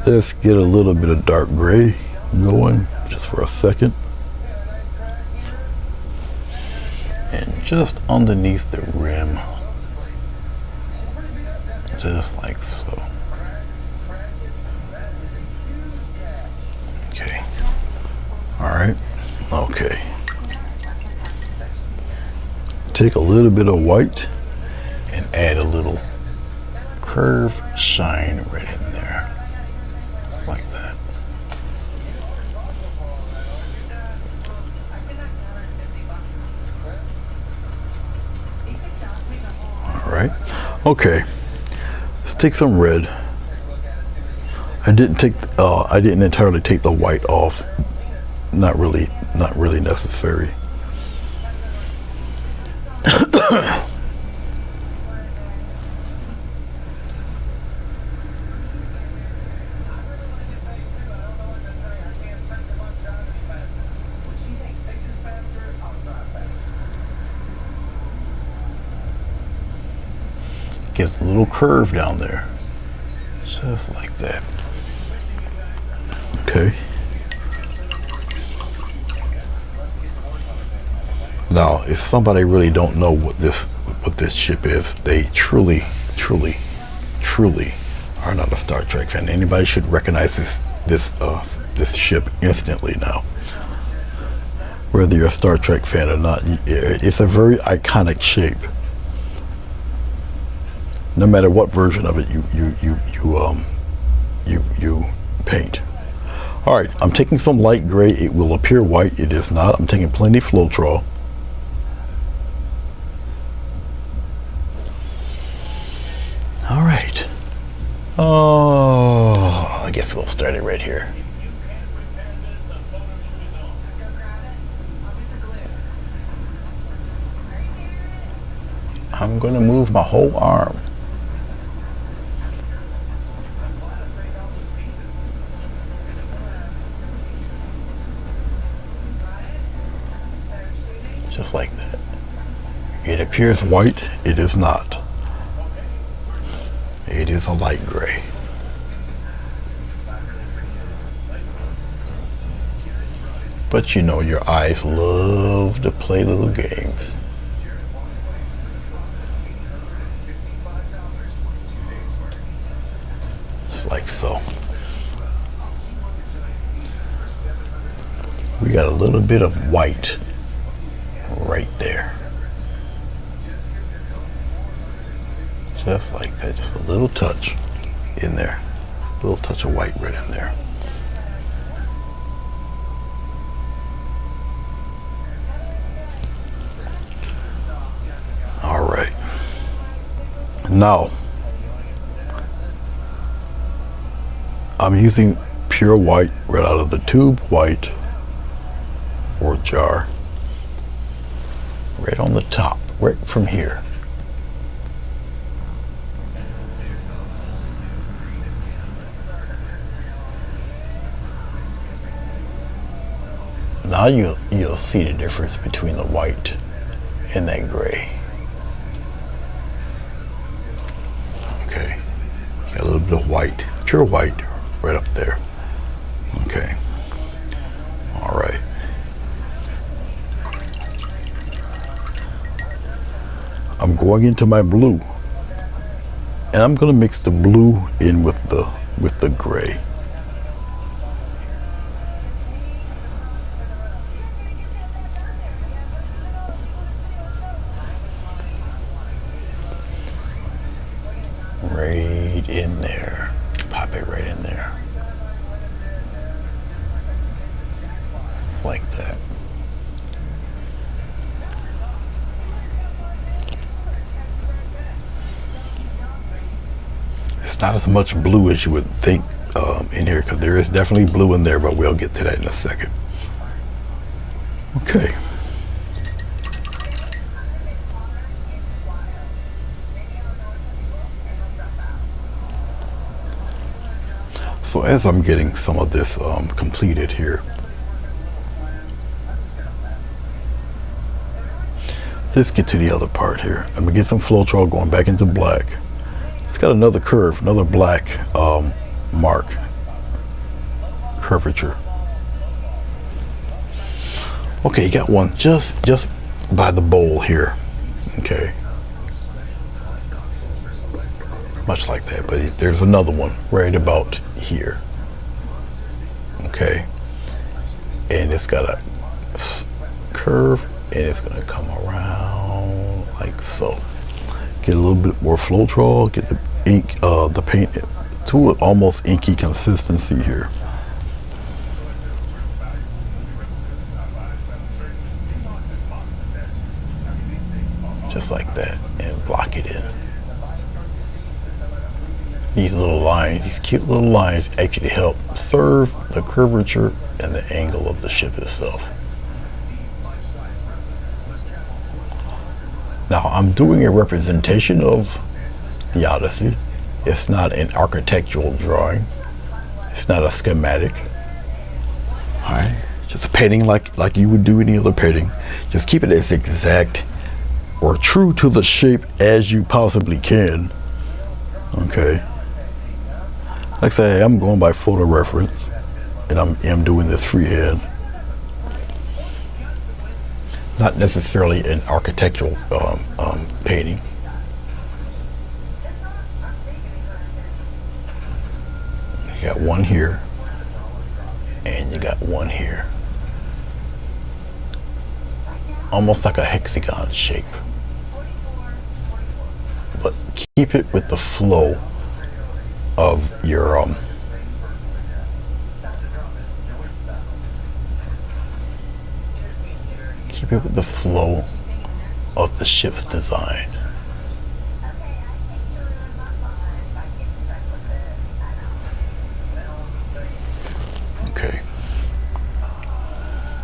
Speaker 1: Let's get a little bit of dark gray going just for a second. And just underneath the rim, just like so. Okay. All right. Okay. take a little bit of white and add a little curve shine right in there, like that. All right. Okay. Let's take some red. I didn't entirely take the white off. Not really necessary. Gets a little curve down there, just like that. Okay. Now, if somebody really don't know what this ship is, they truly are not a Star Trek fan. Anybody should recognize this ship instantly now, whether you're a Star Trek fan or not. It's a very iconic shape. No matter what version of it you paint. All right, I'm taking some light gray. It will appear white. It is not. I'm taking plenty Floetrol. All right. Oh, I guess we'll start it right here. I'm going to move my whole arm. Just like that. It appears white. It is not. It is a light gray. But you know your eyes love to play little games. Just like so. We got a little bit of white right there. Just like that, just a little touch in there. A little touch of white right in there. All right. Now, I'm using pure white right out of the tube, white or jar. Right on the top, right from here. Now you'll see the difference between the white and that gray. Okay, got a little bit of white, pure white, right up there. Okay, all right. I'm going into my blue, and I'm going to mix the blue in with the gray. Right in there. Pop it right in there. Like that. It's not as much blue as you would think in here, because there is definitely blue in there, but we'll get to that in a second. Okay. So as I'm getting some of this completed here, let's get to the other part here. I'm gonna get some Floetrol going back into black. It's got another curve, another black mark, curvature. Okay, you got one just by the bowl here. Okay. Much like that, but there's another one right about here. Okay, and it's got a curve, and it's gonna come around like so. Get a little bit more Floetrol, get the ink, the paint to an almost inky consistency here. Just like that, and block it in. These little lines, these cute little lines actually help serve the curvature and the angle of the ship itself. Now I'm doing a representation of the Odyssey. It's not an architectural drawing. It's not a schematic. All right, just a painting like you would do any other painting. Just keep it as exact or true to the shape as you possibly can. Okay. Like I say, I'm going by photo reference, and I'm doing this freehand. Not necessarily an architectural painting. You got one here, and you got one here. Almost like a hexagon shape. But keep it with the flow of your keep it with the flow of the ship's design. Okay.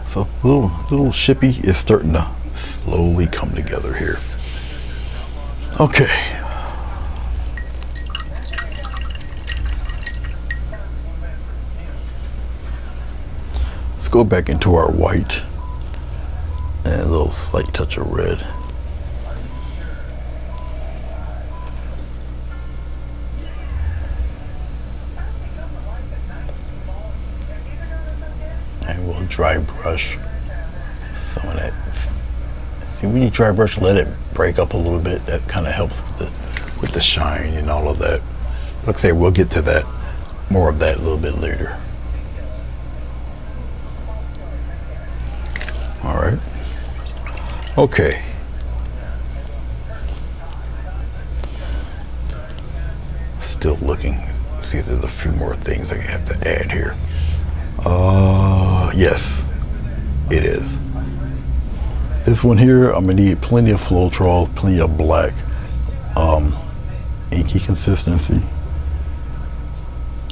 Speaker 1: So little shippy is starting to slowly come together here. Okay. Let's go back into our white and a little slight touch of red. And we'll dry brush some of that. See, when you dry brush, let it break up a little bit. That kind of helps with the shine and all of that. Like I say, we'll get to that, more of that a little bit later. All right. Okay. Still looking. See if there's a few more things I have to add here. Yes, it is. This one here, I'm gonna need plenty of Floetrol, plenty of black, inky consistency.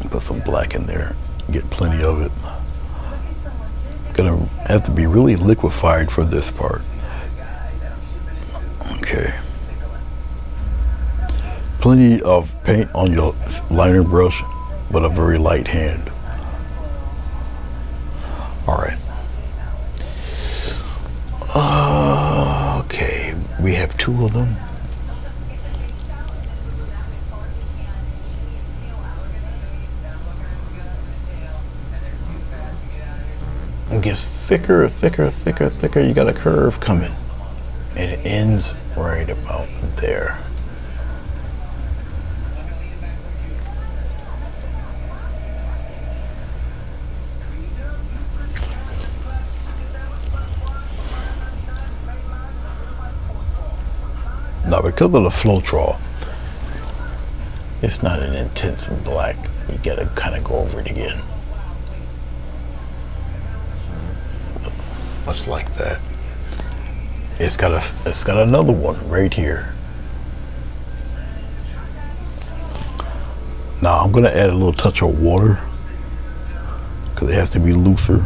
Speaker 1: Put some black in there, get plenty of it. Gonna have to be really liquefied for this part. Okay. Plenty of paint on your liner brush, but a very light hand. All right. Okay, we have two of them. It gets thicker, thicker, thicker, thicker. You got a curve coming, and it ends right about there. Now, because of the Floetrol, it's not an intense black. You gotta kind of go over it again. Much like that. It's got another one right here. Now I'm gonna add a little touch of water because it has to be looser.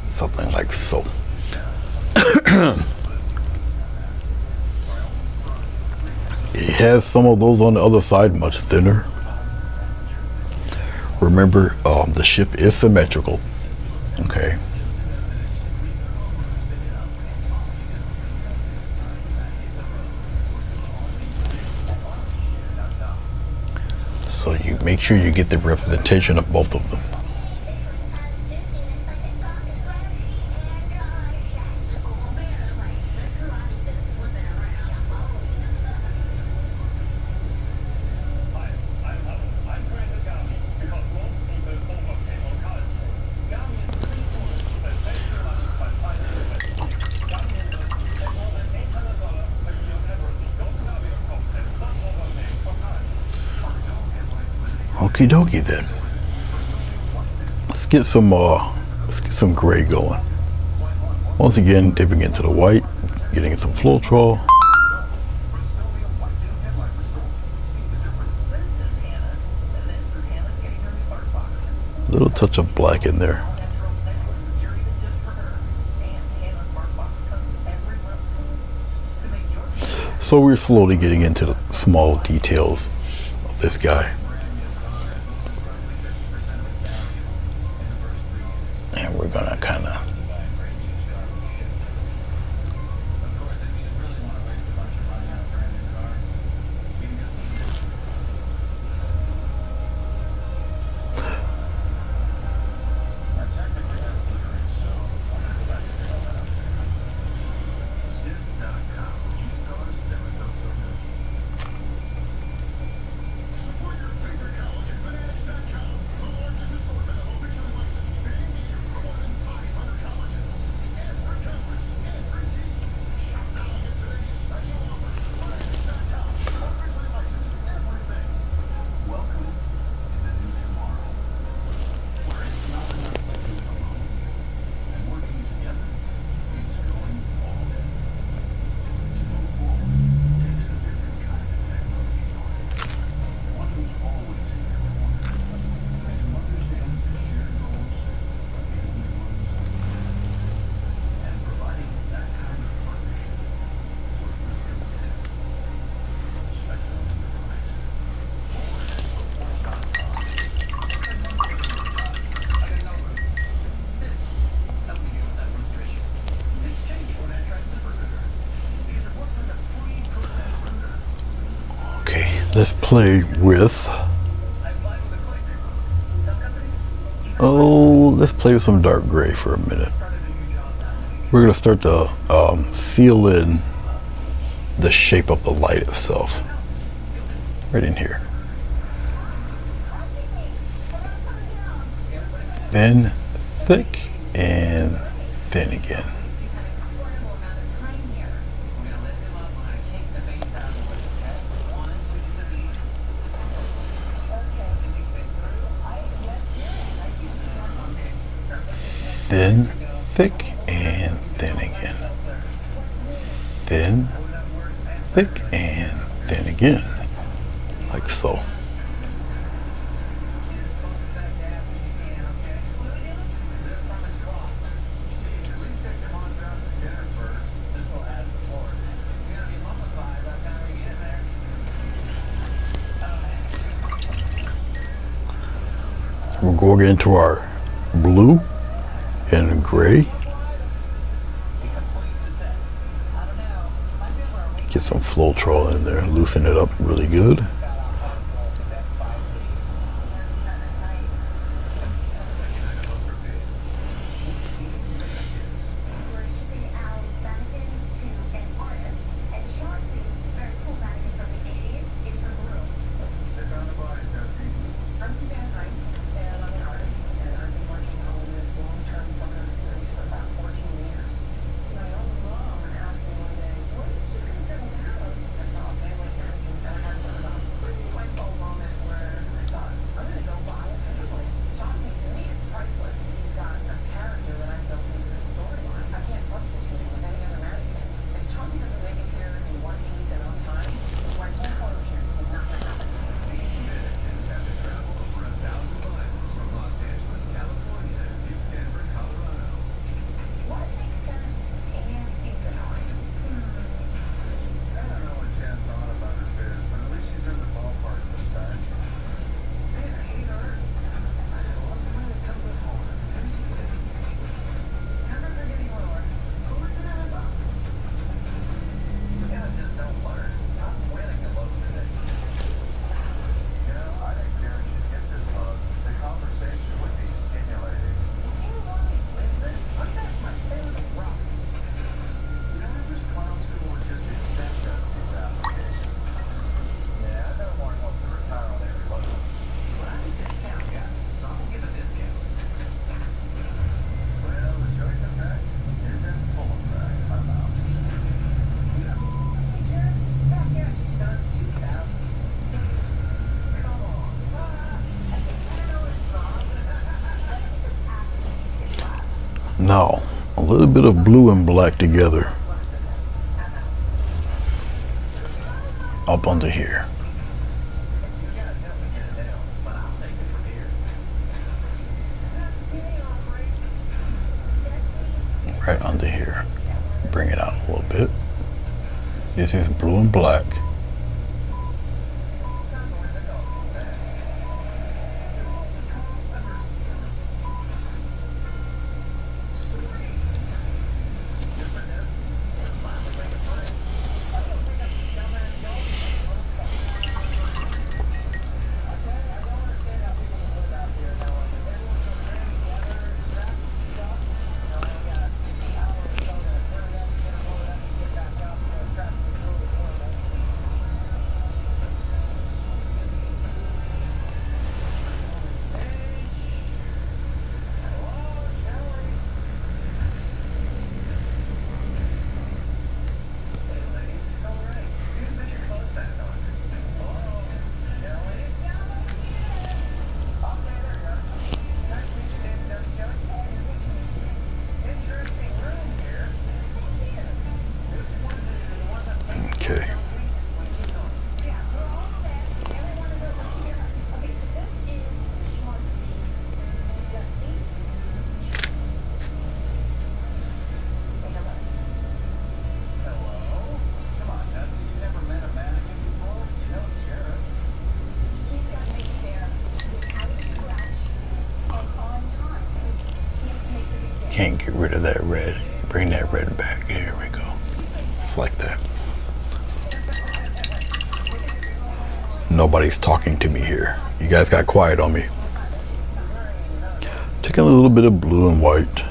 Speaker 1: Something like so. It has some of those on the other side, much thinner. Remember, the ship is symmetrical. Okay. So you make sure you get the representation of both of them. Okie dokie then. Let's get some gray going. Once again, dipping into the white, getting some Floetrol. Little touch of black in there. So we're slowly getting into the small details of this guy. And we're gonna kind of let's play with, let's play with some dark gray for a minute. We're going to start to seal in the shape of the light itself, right in here. Then thick and thin again. Thin, thick, and thin again. Thin, thick, and thin again. Like so. We're going into our blue and gray. Get some Floetrol in there, loosen it up really good. Now, a little bit of blue and black together. Up under here. Right under here. Bring it out a little bit. This is blue and black. Okay. Can't get rid of that red. Bring that red back. Here we go. Just like that. Nobody's talking to me here. You guys got quiet on me. Taking a little bit of blue and white.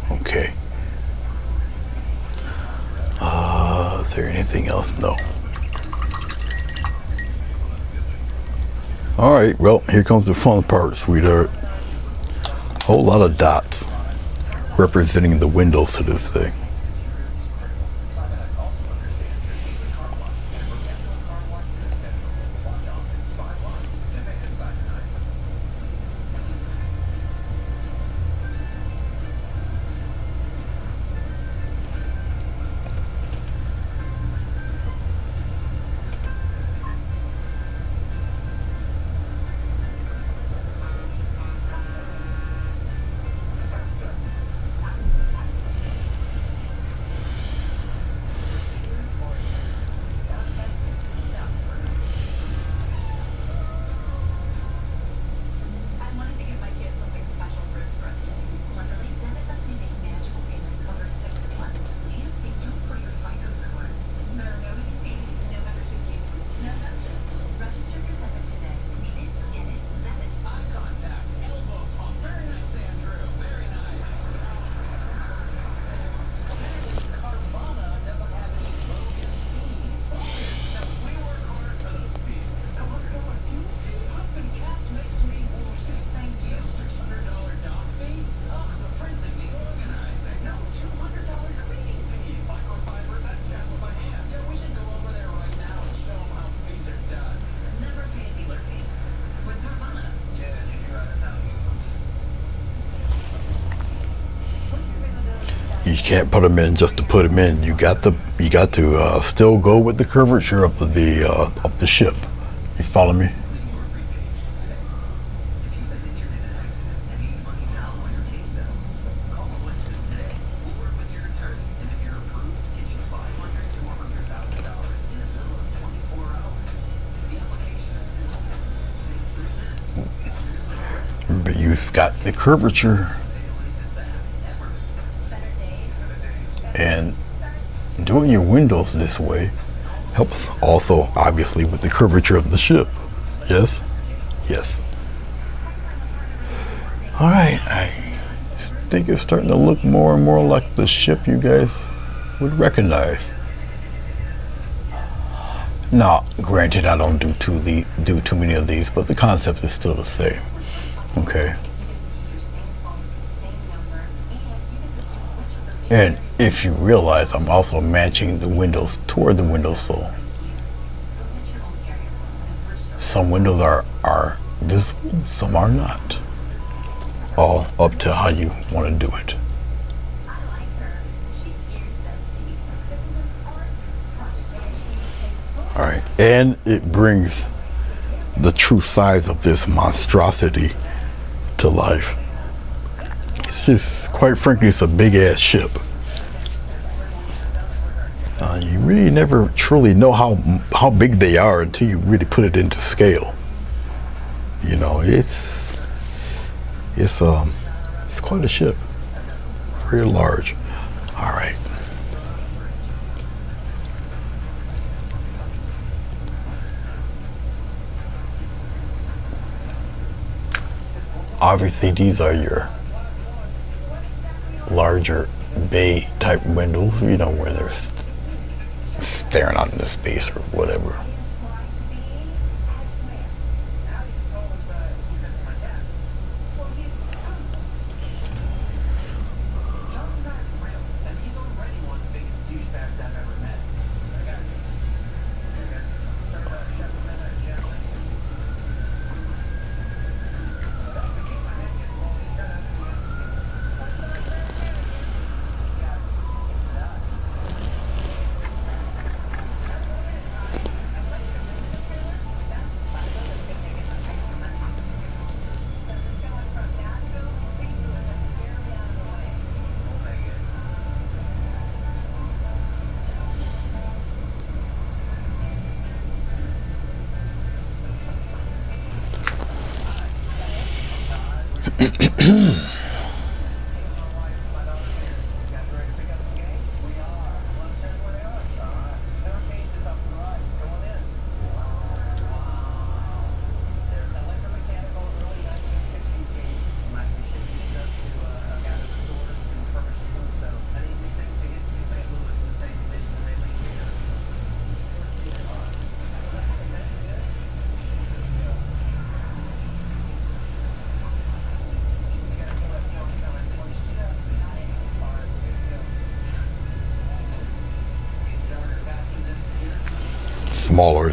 Speaker 1: Okay. Is there anything else? No. All right, well, here comes the fun part, sweetheart. Whole lot of dots representing the windows to this thing. You can't put them in just to put them in. You got to still go with the curvature of the ship. You follow me? we've got the curvature, and doing your windows this way helps also obviously with the curvature of the ship. Yes, yes. All right, I think it's starting to look more and more like the ship you guys would recognize. Now, granted, I don't do too many of these, but the concept is still the same. Okay. And if you realize, I'm also matching the windows toward the windowsill. Some windows are visible, some are not. All up to how you want to do it. All right, and it brings the true size of this monstrosity to life. It's just, quite frankly, it's a big ass ship. You really never truly know how big they are until you really put it into scale. You know, it's quite a ship, very large. All right. Obviously, these are your larger bay type windows, you know, where they're staring out into space or whatever.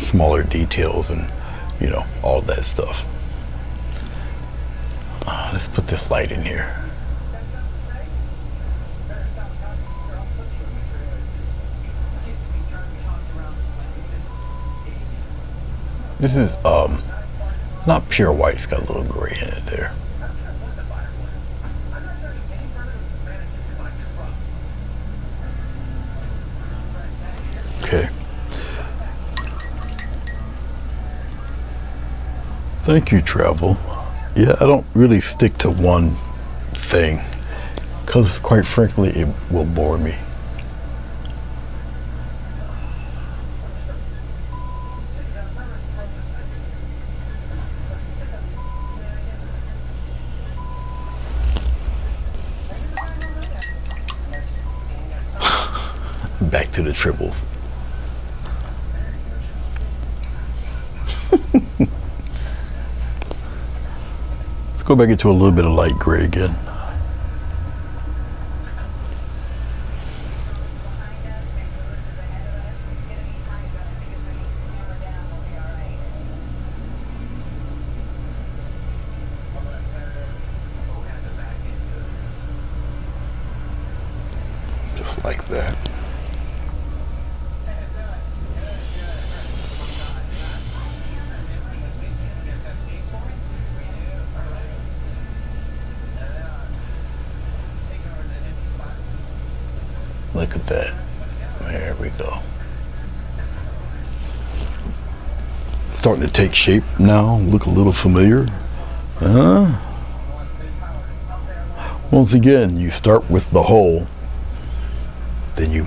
Speaker 1: Smaller details and, you know, all that stuff. Let's put this light in here. This is not pure white, it's got a little gray in it there. Okay. Thank you, travel. Yeah, I don't really stick to one thing because, quite frankly, it will bore me. Back to the triples. Go back into a little bit of light gray again. Just like that. Look at that. There we go. Starting to take shape now. Look a little familiar. Once again, you start with the whole, then you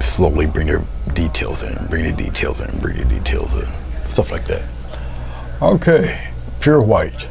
Speaker 1: slowly bring your details in, bring the details in, bring the details in, stuff like that. Okay, pure white.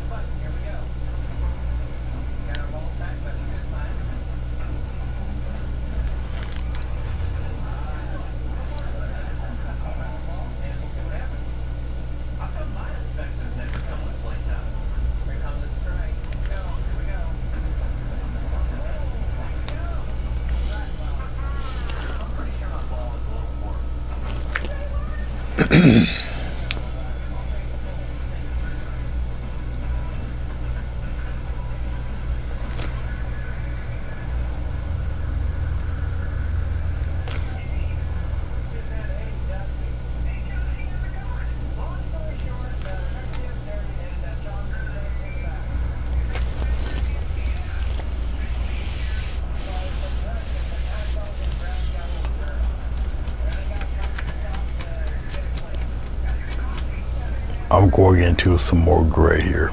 Speaker 1: I'm going into some more gray here.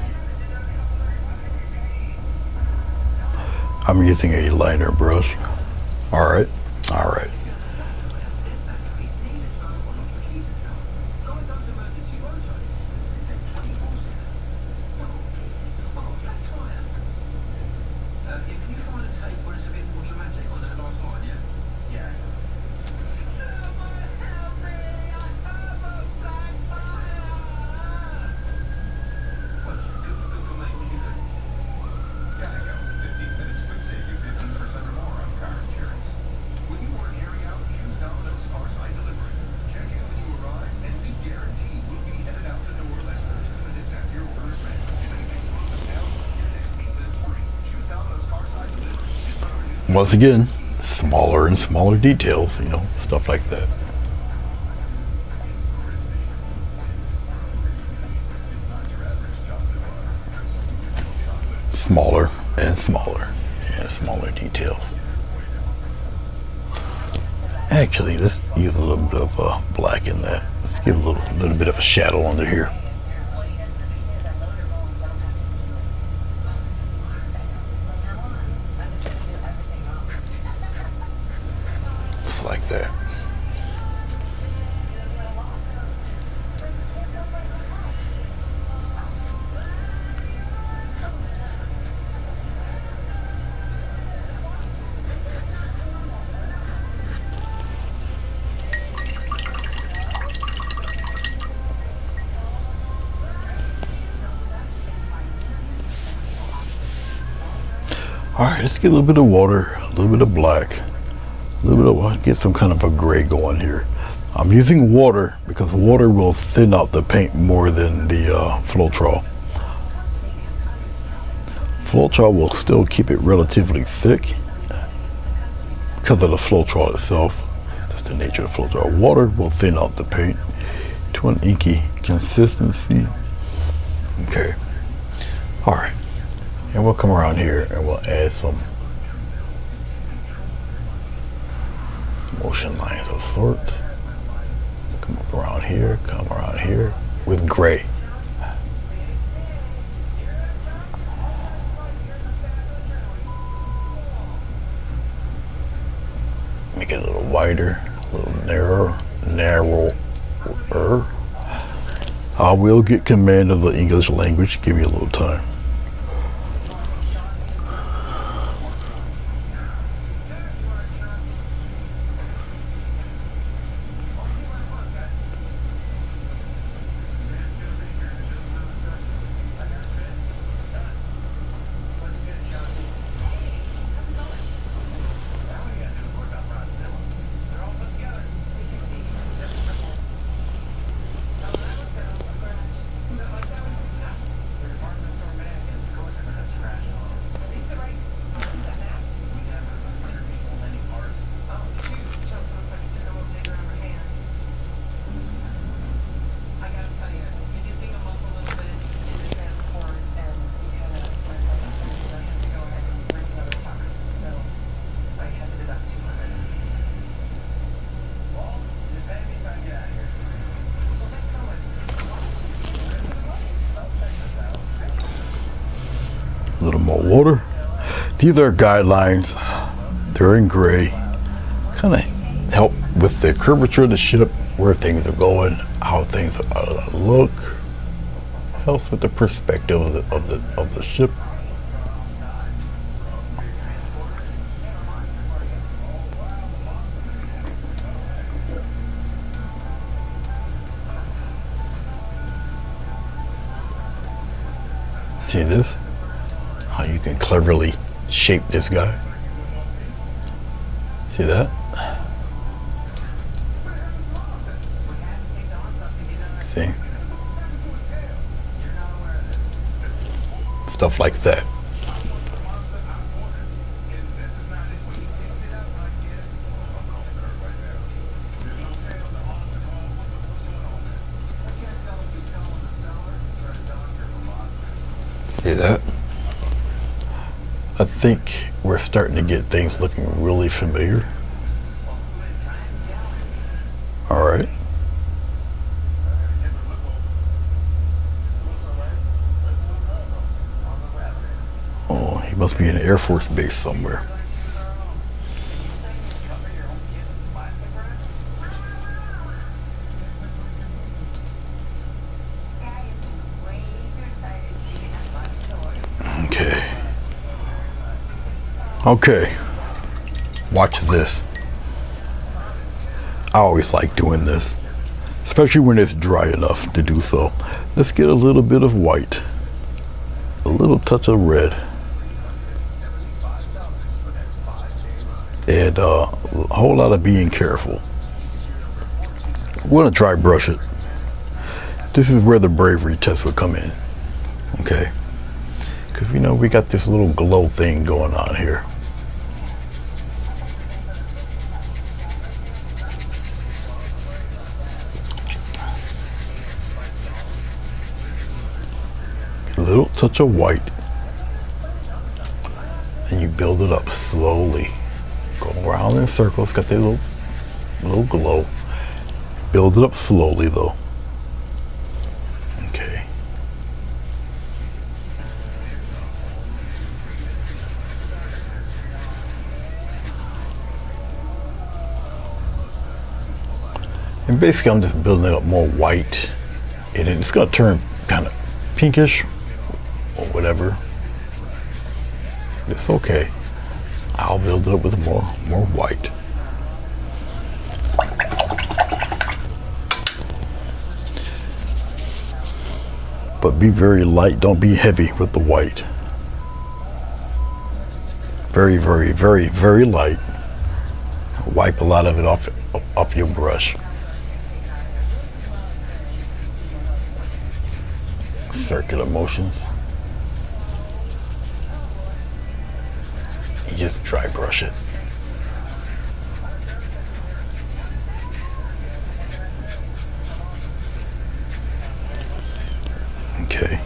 Speaker 1: I'm using a liner brush. All right, all right. Once again, smaller and smaller details, you know, stuff like that. Smaller and smaller and smaller details. Actually, let's use a little bit of black in that. Let's give a little bit of a shadow under here. Like that. All right, let's get a little bit of water, a little bit of black. A little bit of, get some kind of a gray going here. I'm using water because water will thin out the paint more than the Floetrol. Floetrol will still keep it relatively thick because of the Floetrol itself. That's the nature of the Floetrol. Water will thin out the paint to an inky consistency. Okay. All right. And we'll come around here and we'll add some motion lines of sorts. Come up around here, come around here with gray. Make it a little wider, a little narrower. I will get command of the English language. Give me a little time. A little more water. These are guidelines. They're in gray. Kind of help with the curvature of the ship, where things are going, how things look. Helps with the perspective of the ship. See this? How you can cleverly shape this guy. See that? See? Stuff like that. See that? I think we're starting to get things looking really familiar. All right. Oh, he must be in an Air Force base somewhere. Okay, watch this. I always like doing this, especially when it's dry enough to do so. Let's get a little bit of white, a little touch of red, and a whole lot of being careful. We're gonna dry brush it. This is where the bravery test would come in, okay? Because we know we got this little glow thing going on here. A little touch of white, and you build it up slowly. Go around in circles. Got that little glow. Build it up slowly, though. Okay. And basically, I'm just building up more white, and it's gonna turn kind of pinkish or whatever. It's okay. I'll build it up with more white. But be very light. Don't be heavy with the white. Very, very, very, very light. Wipe a lot of it off your brush. Circular motions. You just dry brush it. Okay.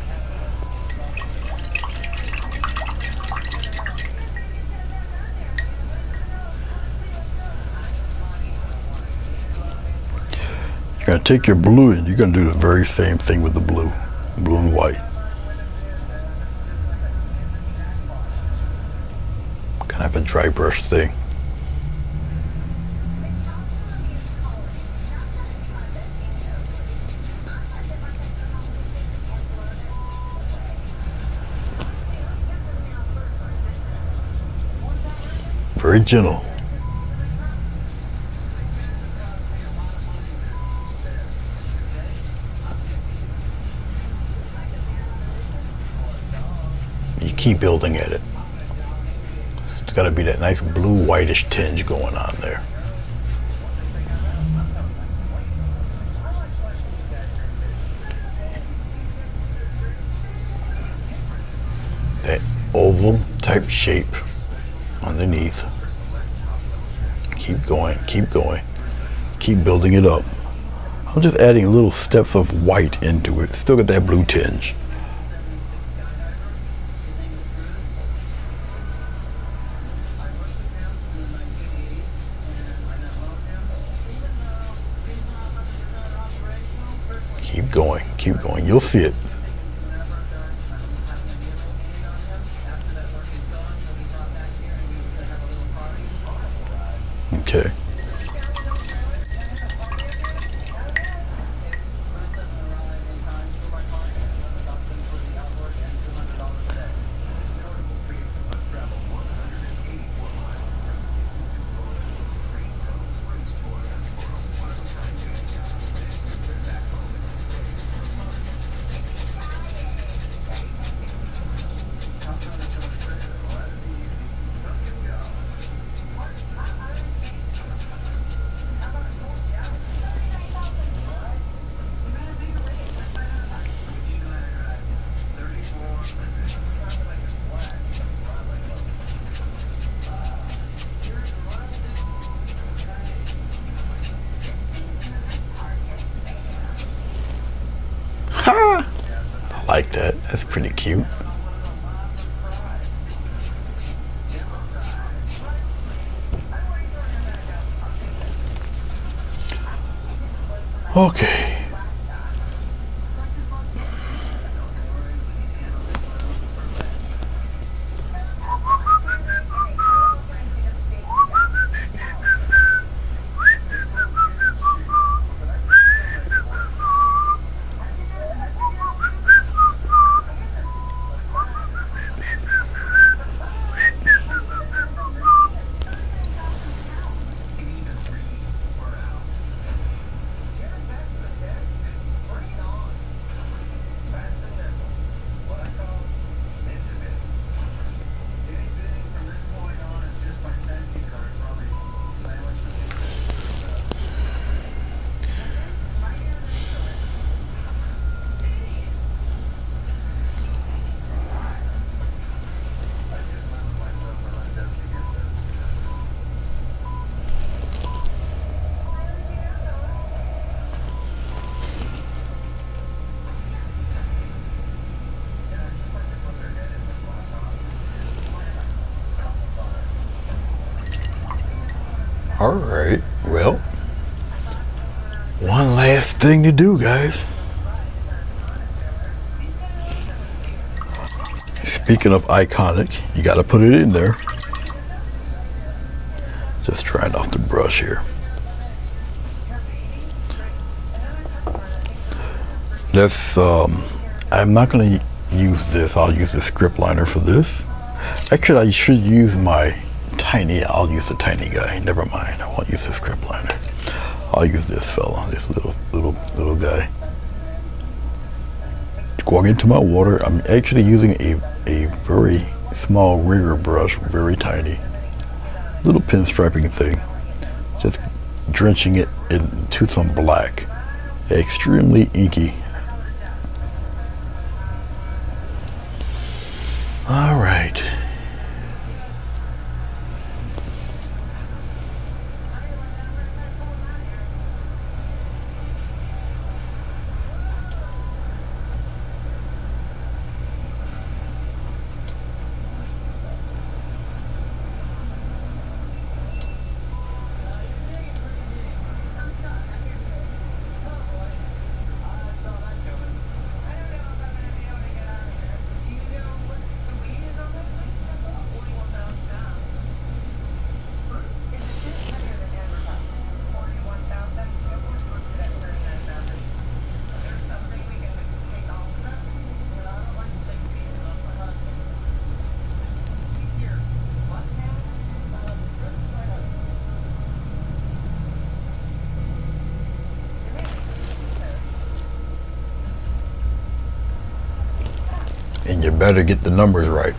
Speaker 1: You're going to take your blue and you're going to do the very same thing with the blue and white. Kind of a dry brush thing. Very gentle. You keep building at it. It's got to be that nice blue whitish tinge going on there. That oval type shape underneath. Keep going, keep going. Keep building it up. I'm just adding little steps of white into it. Still got that blue tinge. Keep going, keep going. You'll see it. like that. That's pretty cute. Okay. All right, well, one last thing to do, guys. Speaking of iconic, you got to put it in there. Just trying off the brush here. Let's, I'm not going to use this. I'll use the script liner for this. Actually, I should use my tiny, I'll use the tiny guy. Never mind, I won't use the script liner. I'll use this fella, this little guy. Going into my water, I'm actually using a very small rigger brush, very tiny. Little pinstriping thing. Just drenching it into some black. Extremely inky. All right. And you better get the numbers right.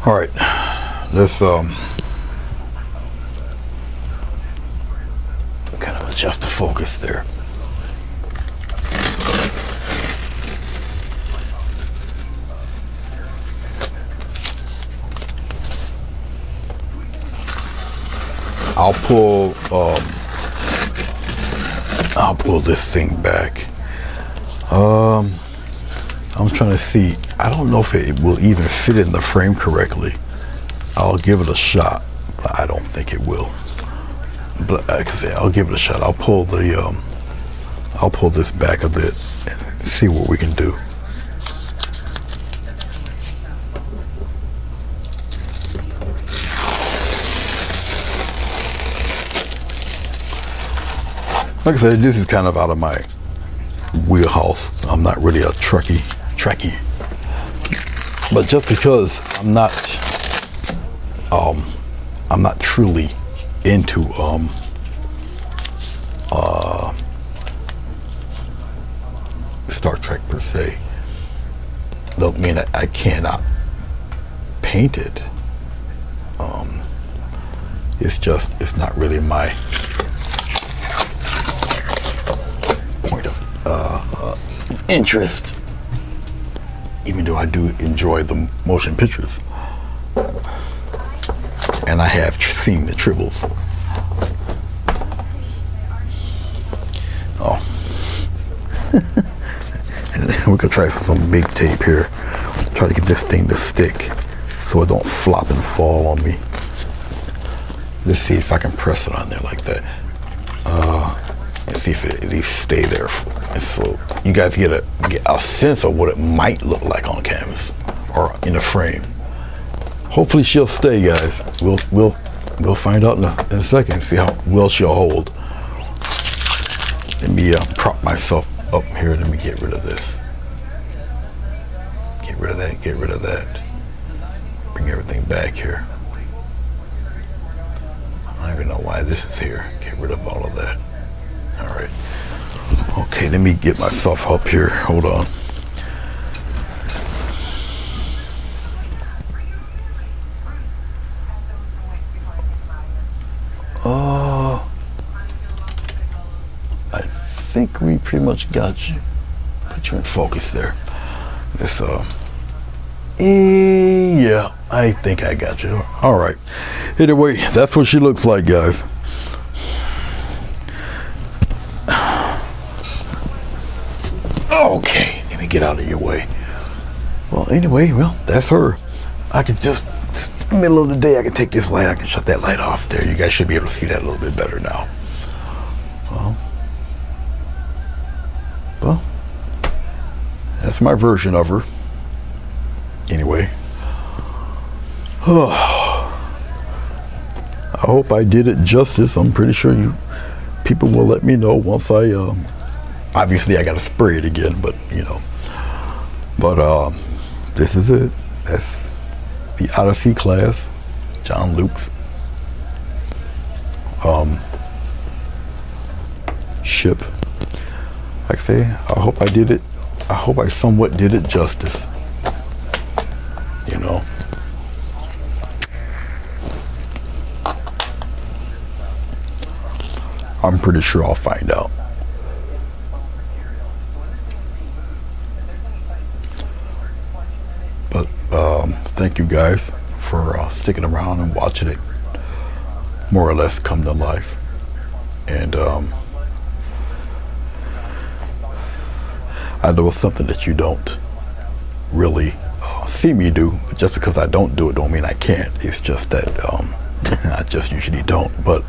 Speaker 1: All right, let's kind of adjust the focus there. I'll pull this thing back. I'm trying to see. I don't know if it will even fit in the frame correctly. I'll give it a shot, but I don't think it will. But like I say, I'll give it a shot. I'll pull this back a bit and see what we can do. Like I said, this is kind of out of my wheelhouse. I'm not really a trekkie, but just because I'm not truly into Star Trek per se, don't mean that I cannot paint it. It's not really my point of interest, even though I do enjoy the motion pictures, and I have seen the tribbles. Oh. And then we could try some big tape here. Try to get this thing to stick so it don't flop and fall on me. Let's see if I can press it on there like that. And see if it at least stay there. And so you guys get a sense of what it might look like on canvas or in a frame. Hopefully she'll stay, guys. We'll find out in a second. See how well she'll hold. Let me prop myself up here. Let me get rid of this. Get rid of that. Get rid of that. Bring everything back here. I don't even know why this is here. Get rid of all of that. All right. Okay, let me get myself up here. Hold on. I think we pretty much got you. Put you in focus there. This yeah, I think I got you. All right. Anyway, that's what she looks like, guys. Okay, let me get out of your way. Well, anyway, that's her. I can just, in the middle of the day, I can take this light, I can shut that light off there. You guys should be able to see that a little bit better now. Well, that's my version of her. Anyway. I hope I did it justice. I'm pretty sure people will let me know once I, obviously I gotta spray it again, but this is it. That's the Odyssey class, Jean-Luc's ship. Like I say, I hope I did it. I hope I somewhat did it justice. I'm pretty sure I'll find out. But thank you guys for sticking around and watching it more or less come to life. And I know it's something that you don't really see me do, but just because I don't do it don't mean I can't. It's just that I just usually don't. But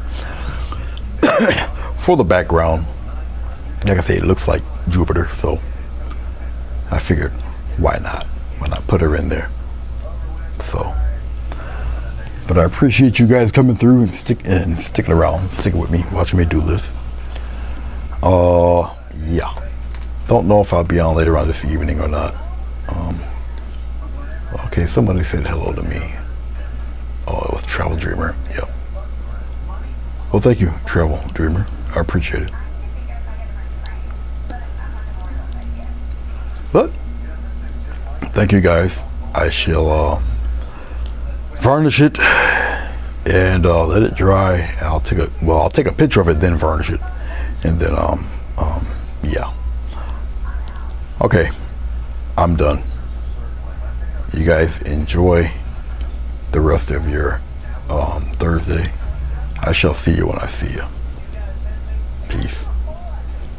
Speaker 1: for the background, like I say, it looks like Jupiter, so I figured why not put her in there. So, but I appreciate you guys coming through and sticking around, sticking with me, watching me do this. Yeah, don't know if I'll be on later on this evening or not. Okay, somebody said hello to me. Oh, it was Travel Dreamer. Yep. Well, thank you, Travel Dreamer. I appreciate it. But thank you guys. I shall varnish it and let it dry. I'll take a picture of it, then varnish it, and then yeah. Okay, I'm done. You guys enjoy the rest of your Thursday. I shall see you when I see you.